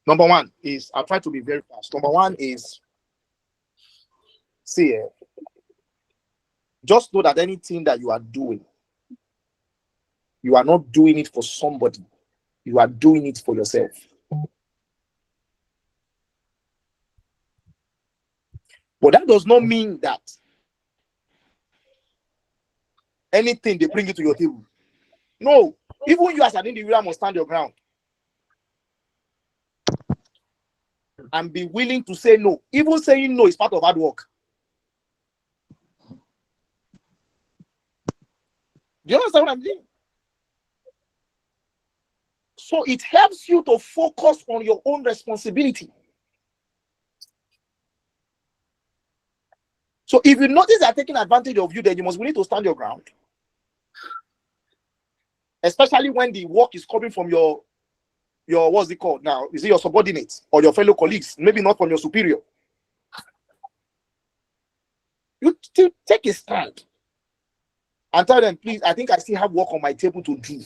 Number one is, I'll try to be very fast. Number one is, see, just know that anything that you are doing, you are not doing it for somebody. You are doing it for yourself. But that does not mean that anything they bring it to your table. No, even you as an individual must stand your ground and be willing to say no. Even saying no is part of hard work. Do you understand what I'm saying? So it helps you to focus on your own responsibility. So if you notice they're taking advantage of you, then you must be willing to stand your ground. Especially when the work is coming from your what's it called now? Is it your subordinates or your fellow colleagues? Maybe not from your superior. You still take a stand and tell them, please, I think I still have work on my table to do.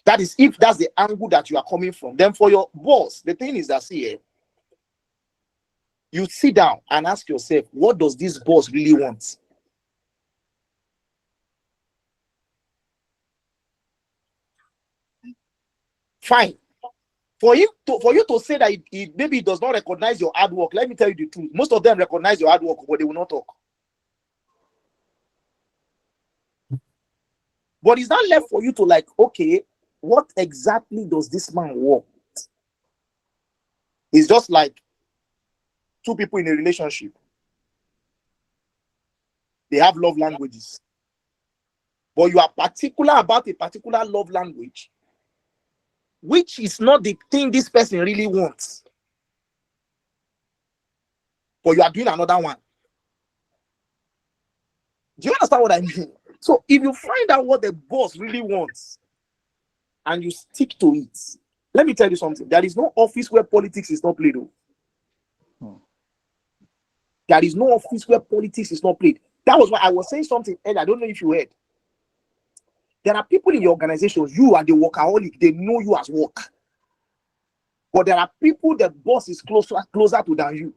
That is if that's the angle that you are coming from. Then for your boss, the thing is that, see, you sit down and ask yourself, what does this boss really want? Fine. For you to say that maybe it does not recognize your hard work, let me tell you the truth. Most of them recognize your hard work, but they will not talk. But it's not left for you to like, okay, what exactly does this man want? It's just like two people in a relationship. They have love languages. But you are particular about a particular love language, which is not the thing this person really wants. But you are doing another one. Do you understand what I mean? So if you find out what the boss really wants and you stick to it, let me tell you something. There is no office where politics is not played. Hmm. There is no office where politics is not played. That was why I was saying something earlier. I don't know if you heard. There are people in your organization, you are the workaholic, they know you as work. But there are people the boss is closer to than you.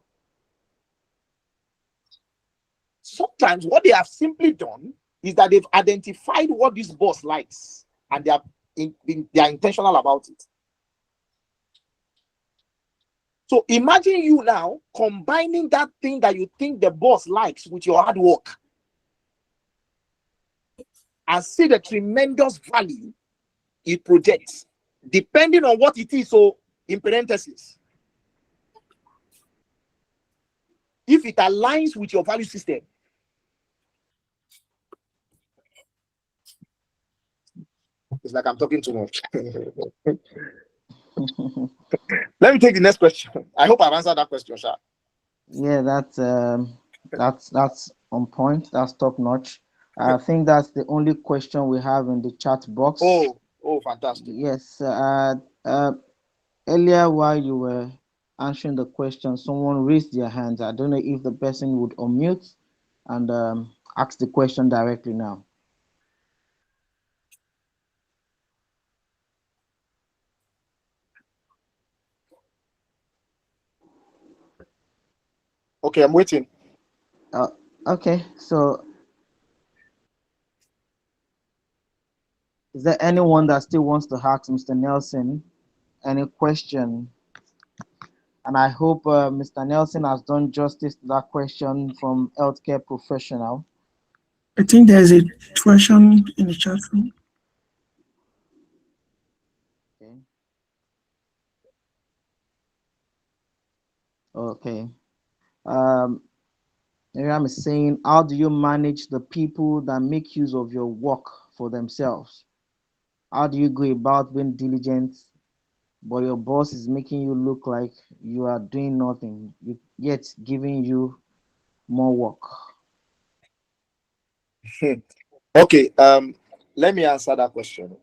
Sometimes what they have simply done is that they've identified what this boss likes and they are intentional about it. So imagine you now combining that thing that you think the boss likes with your hard work and see the tremendous value it projects, depending on what it is. So, in parentheses, if it aligns with your value system, it's like I'm talking too much. Let me take the next question. I hope I've answered that question, Sha. Yeah, that's on point. That's top notch. I think that's the only question we have in the chat box. Oh, fantastic. Yes. Earlier, while you were answering the question, someone raised their hands. I don't know if the person would unmute and ask the question directly now. Okay, I'm waiting. Okay, so is there anyone that still wants to ask Mr. Nelson any question? And I hope Mr. Nelson has done justice to that question from healthcare professional. I think there's a question in the chat room. Okay. Okay. Miriam is saying, how do you manage the people that make use of your work for themselves? How do you go about being diligent, but your boss is making you look like you are doing nothing, yet giving you more work? Okay, let me answer that question.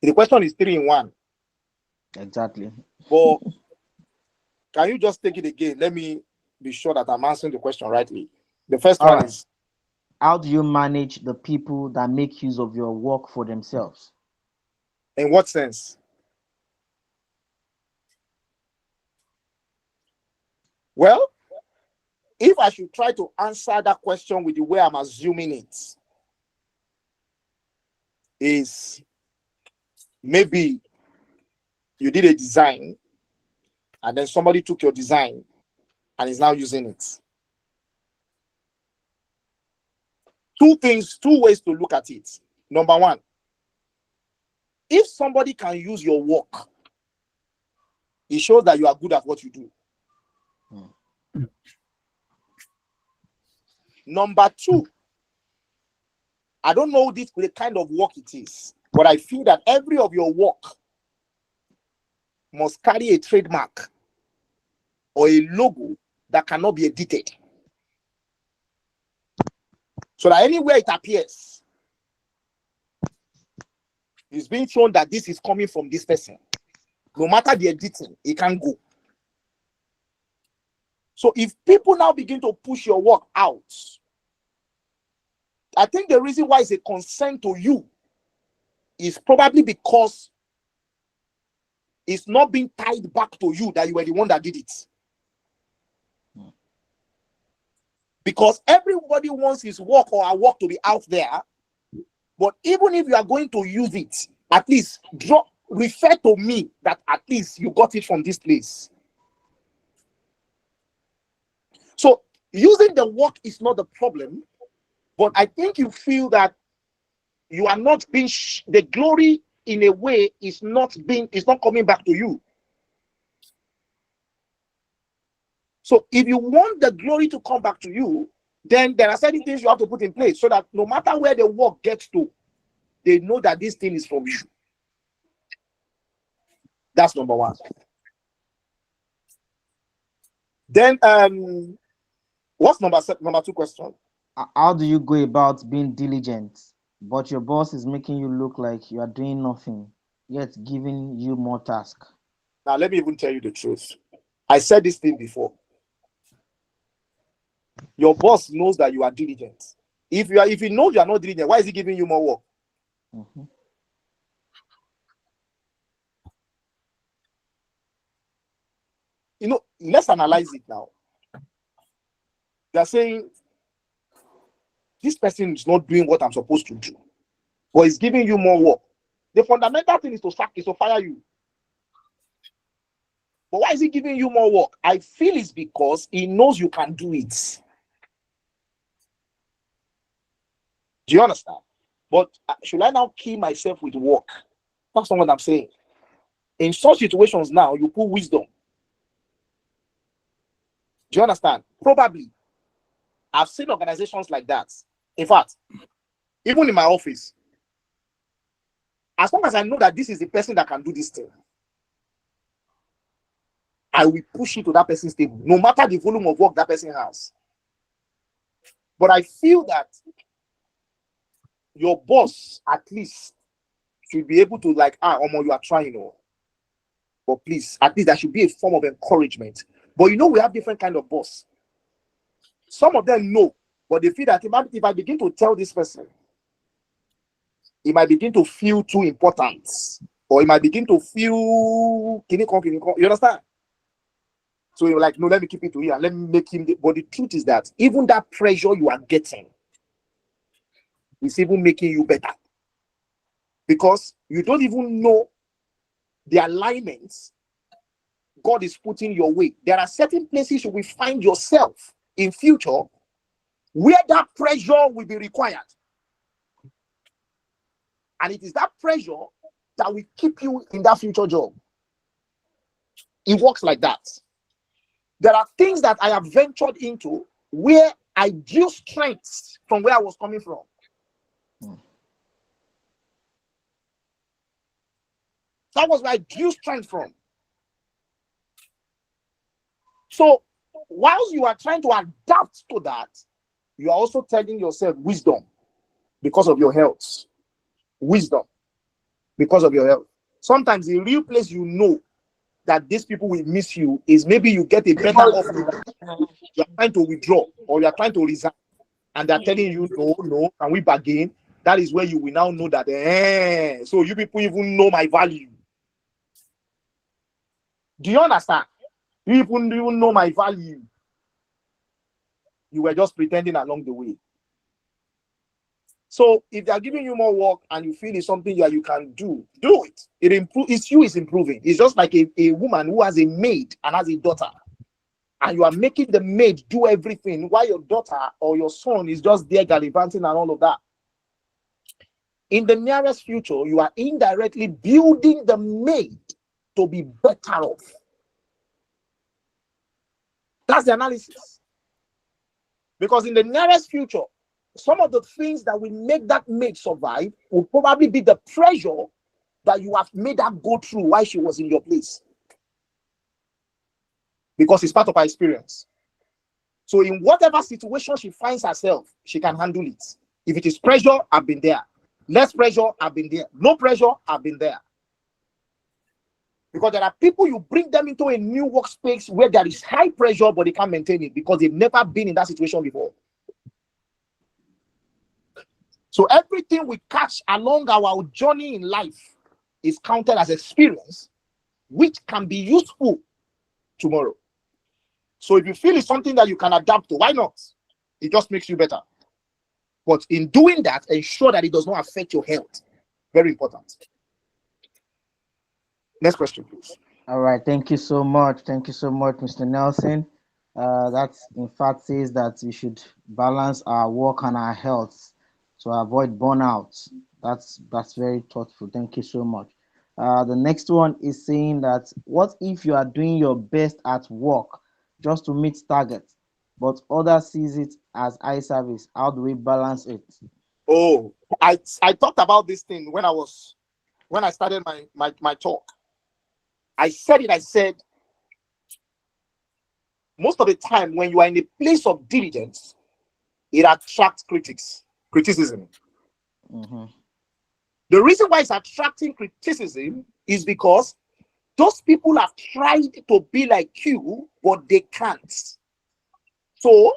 The question is 3 in 1. Exactly. But can you just take it again? Let me be sure that I'm answering the question rightly. The first All one right. is, How do you manage the people that make use of your work for themselves? in what sense? Well, if I should try to answer that question with the way I'm assuming it, is maybe you did a design and then somebody took your design and is now using it. Two ways to look at it. Number one, if somebody can use your work, it shows that you are good at what you do. Number two, I don't know the kind of work it is, but I feel that every of your work must carry a trademark or a logo that cannot be edited. So that anywhere it appears, it's being shown that this is coming from this person. No matter the editing, it can't go. So if people now begin to push your work out, I think the reason why it's a concern to you is probably because it's not being tied back to you that you were the one that did it. Because everybody wants his work or our work to be out there. But even if you are going to use it, at least refer to me that at least you got it from this place. So using the work is not the problem, but I think you feel that you are not being the glory in a way is not coming back to you. So if you want the glory to come back to you, then there are certain things you have to put in place so that no matter where the work gets to, they know that this thing is from you. That's number one. Then what's number two question? how do you go about being diligent, but your boss is making you look like you are doing nothing, yet giving you more task? Now, let me even tell you the truth. I said this thing before. Your boss knows that you are diligent. If he knows you are not diligent, why is he giving you more work? Mm-hmm. Let's analyze it now. They are saying this person is not doing what I'm supposed to do, but he's giving you more work. The fundamental thing is to fire you. But why is he giving you more work? I feel it's because he knows you can do it. Do you understand? But should I now kill myself with work? That's not what I'm saying. In such situations now, you put wisdom. Do you understand? Probably. I've seen organizations like that. In fact, even in my office, as long as I know that this is the person that can do this thing, I will push it to that person's table, no matter the volume of work that person has. But I feel that your boss, at least, should be able to Omo, you are trying, but please, at least there should be a form of encouragement. But we have different kind of boss. Some of them know, but they feel that if I begin to tell this person, he might begin to feel too important, or he might begin to feel you understand? So you're like, no, let me keep it to here. Let me make him. But the truth is that even that pressure you are getting is even making you better, because you don't even know the alignments God is putting your way. There are certain places you will find yourself in future where that pressure will be required. And it is that pressure that will keep you in that future job. It works like that. There are things that I have ventured into where I drew strength from where I was coming from. That was where I drew strength from. So, whilst you are trying to adapt to that, you are also telling yourself wisdom because of your health. Wisdom because of your health. Sometimes the real place that these people will miss you is maybe you get a better offer. You are trying to withdraw or you are trying to resign, and they're telling you, no, can we bargain? That is where you will now know that, so you people even know my value. Do you understand? You even know my value. You were just pretending along the way. So if they are giving you more work and you feel it's something that you can do it. It's improving. It's just like a woman who has a maid and has a daughter, and you are making the maid do everything while your daughter or your son is just there gallivanting and all of that. In the nearest future, you are indirectly building the maid to be better off. That's the analysis. Because in the nearest future, some of the things that will make that maid survive will probably be the pressure that you have made her go through while she was in your place. Because it's part of her experience. So in whatever situation she finds herself, she can handle it. If it is pressure, I've been there. Less pressure, I've been there. No pressure, I've been there. Because there are people, you bring them into a new workspace where there is high pressure, but they can't maintain it because they've never been in that situation before. So everything we catch along our journey in life is counted as experience, which can be useful tomorrow. So if you feel it's something that you can adapt to, why not? It just makes you better. But in doing that, ensure that it does not affect your health. Very important. Next question, please. All right, thank you so much. Thank you so much, Mr. Nelson. That in fact says that we should balance our work and our health to avoid burnout. That's very thoughtful. Thank you so much. The next one is saying that what if you are doing your best at work just to meet targets, but others sees it as eye service? How do we balance it? Oh, I talked about this thing when I started my talk. I said most of the time when you are in a place of diligence, it attracts criticism. Mm-hmm. The reason why it's attracting criticism is because those people have tried to be like you, but they can't. So,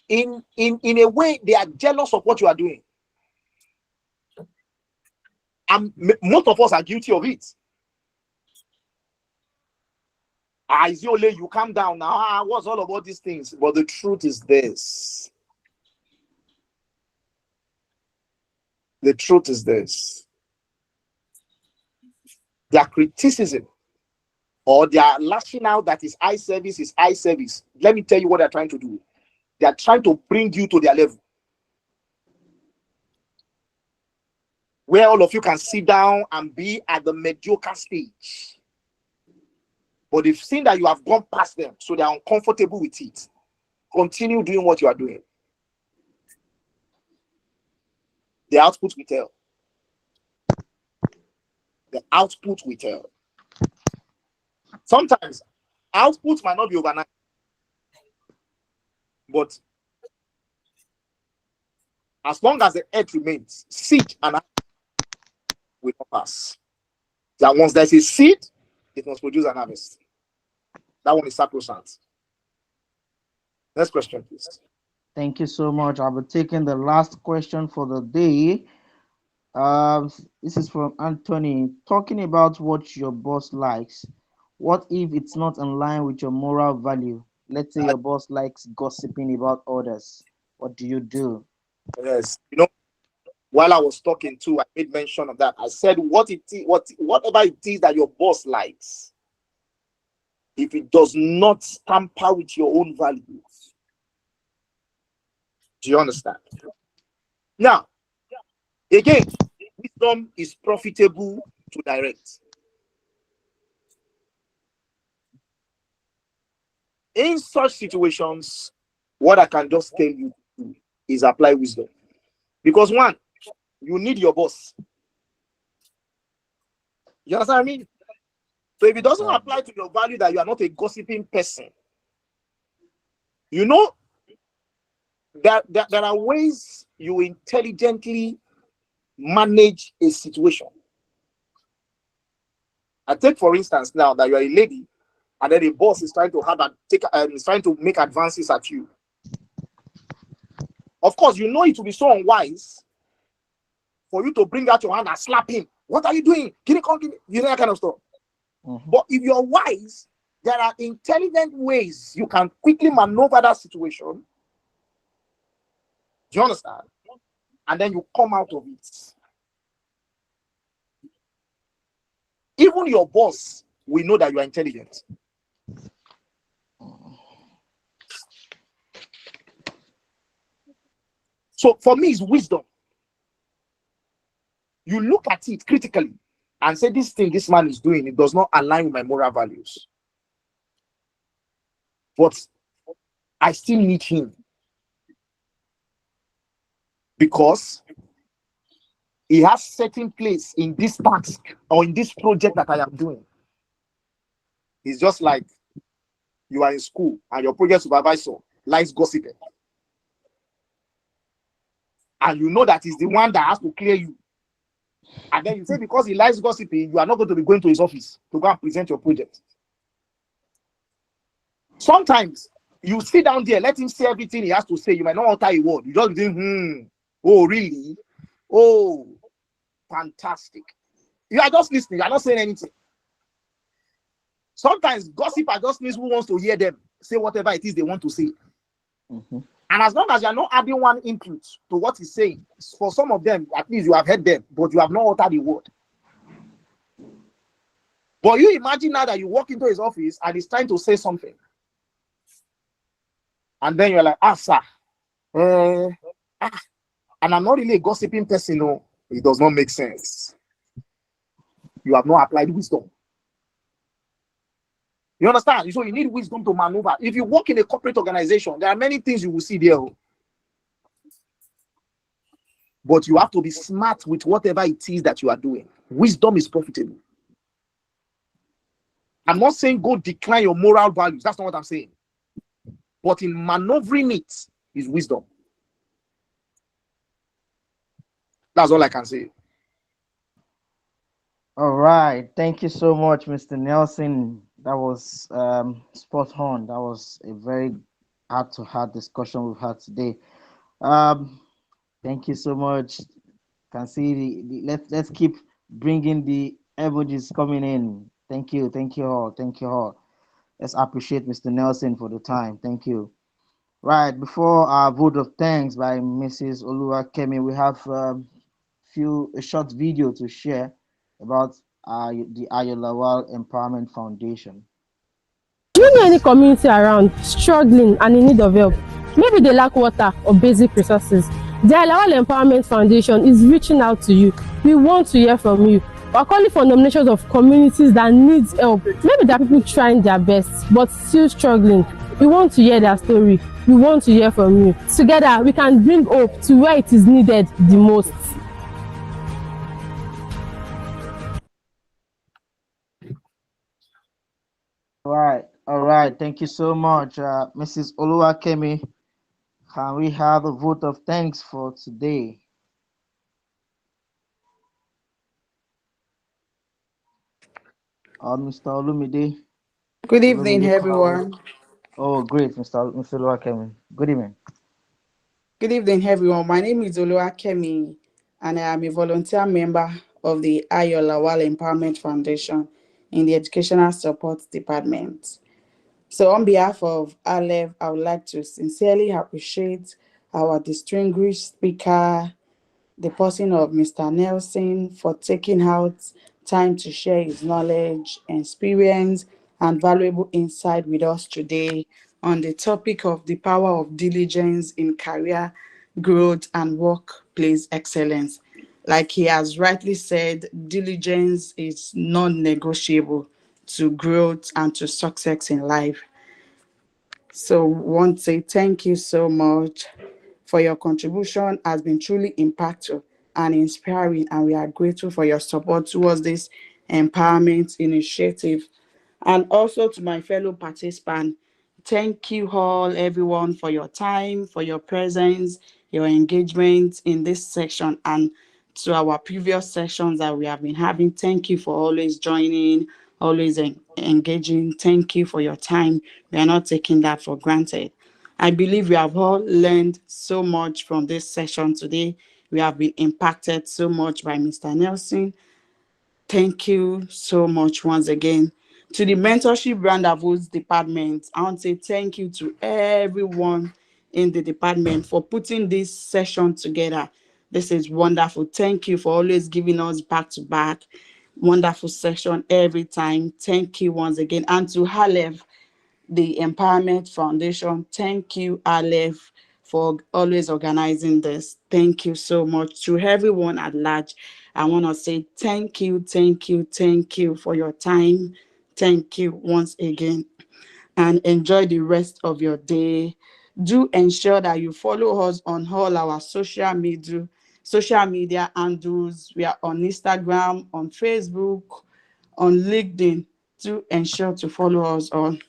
in a way, they are jealous of what you are doing. And most of us are guilty of it. Isiole, you calm down now. What's all about these things? But the truth is this. The truth is this. Their criticism or their lashing out that is eye service is eye service. Let me tell you what they're trying to do. They are trying to bring you to their level, where all of you can sit down and be at the mediocre stage. But they've seen that you have gone past them, so they're uncomfortable with it. Continue doing what you are doing. The output will tell. The output will tell. Sometimes output might not be overnight, but as long as the earth remains, seed and harvest will not pass. That once there's a seed, it must produce an harvest. That one is sacrosanct. Next question, please. Thank you so much. I'll be taking the last question for the day. This is from Anthony, talking about what your boss likes. What if it's not in line with your moral value? Let's say your boss likes gossiping about others. What do you do? Yes, while I was talking too, I made mention of that. I said, whatever it is that your boss likes, if it does not tamper with your own values, do you understand? Now, again, wisdom is profitable to direct. In such situations, what I can just tell you is apply wisdom. Because one, you need your boss. You understand what I mean? So if it doesn't apply to your value that you are not a gossiping person, that there are ways you intelligently manage a situation. I take for instance now that you are a lady and then the boss is trying to is trying to make advances at you. Of course, it will be so unwise for you to bring out your hand and slap him. What are you doing? Give me, that kind of stuff. Mm-hmm. But if you're wise, there are intelligent ways you can quickly maneuver that situation. Do you understand? And then you come out of it. Even your boss will know that you are intelligent. So for me, it's wisdom. You look at it critically and say, this thing this man is doing, it does not align with my moral values. But I still need him. Because he has certain place in this task or in this project that I am doing. It's just like you are in school and your project supervisor likes gossiping. And you know that he's the one that has to clear you. And then you say because he likes gossiping, you are not going to be going to his office to go and present your project. Sometimes you sit down there, let him say everything he has to say. You might not utter a word. You just think, oh, really? Oh, fantastic. You are just listening. You are not saying anything. Sometimes gossipers just means who wants to hear them say whatever it is they want to say. Mm-hmm. And as long as you are not adding one input to what he's saying, for some of them, at least you have heard them, but you have not uttered the word. But you imagine now that you walk into his office and he's trying to say something. And then you're like, sir. And I'm not really a gossiping person, no. It does not make sense. You have not applied wisdom. You understand? So you need wisdom to maneuver. If you work in a corporate organization, there are many things you will see there. But you have to be smart with whatever it is that you are doing. Wisdom is profitable. I'm not saying go decline your moral values. That's not what I'm saying. But in maneuvering it is wisdom. That's all I can say. All right. Thank you so much, Mr. Nelson. That was spot on. That was a very heart-to-heart discussion we've had today. Um, thank you so much. Can see let's keep bringing the emojis coming in. Thank you all, thank you all. Let's appreciate Mr. Nelson for the time. Thank you. Right before our vote of thanks by Mrs. Oluwakemi, we have a short video to share about the Ayolawal Empowerment Foundation. Do you know any community around struggling and in need of help? Maybe they lack water or basic resources. The Alawal Empowerment Foundation is reaching out to you. We want to hear from you. We are calling for nominations of communities that need help. Maybe there are people trying their best but still struggling. We want to hear their story. We want to hear from you. Together, we can bring hope to where it is needed the most. All right. Thank you so much, Mrs. Oluwakemi. Can we have a vote of thanks for today? Mr. Olumide. Good evening, Olumide Kaoru. everyone. Oh, great, Mr. Oluwakemi. Good evening. Good evening, everyone. My name is Oluwakemi, and I am a volunteer member of the Ayolawal Empowerment Foundation in the Educational Support Department. So, on behalf of Aleph, I would like to sincerely appreciate our distinguished speaker, the person of Mr. Nelson, for taking out time to share his knowledge, experience, and valuable insight with us today on the topic of the power of diligence in career growth and workplace excellence. Like he has rightly said, diligence is non negotiable to growth and to success in life. So, want to say thank you so much for your contribution has been truly impactful and inspiring, and we are grateful for your support towards this empowerment initiative. And also to my fellow participants, thank you all, everyone, for your time, for your presence, your engagement in this section, and to our previous sessions that we have been having. Thank you for always joining, always engaging. Thank you for your time. We are not taking that for granted. I believe we have all learned so much from this session today. We have been impacted so much by Mr. Nelson. Thank you so much once again. To the Mentorship Rendezvous department, I want to say thank you to everyone in the department for putting this session together. This is wonderful. Thank you for always giving us back to back. Wonderful session every time. Thank you once again. And to Halef, the Empowerment Foundation. Thank you, Aleph, for always organizing this. Thank you so much to everyone at large. I want to say thank you, thank you, thank you for your time. Thank you once again, and enjoy the rest of your day. Do ensure that you follow us on all our social media handles. We are on Instagram, on Facebook, on LinkedIn. Do ensure to follow us on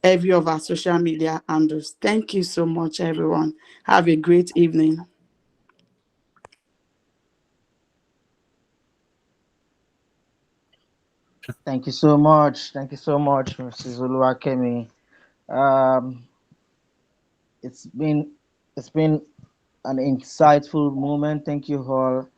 every of our social media handles. Thank you so much, everyone. Have a great evening. Thank you so much. Thank you so much, Mrs. Oluwakemi. Um, it's been it's been an insightful moment. Thank you all.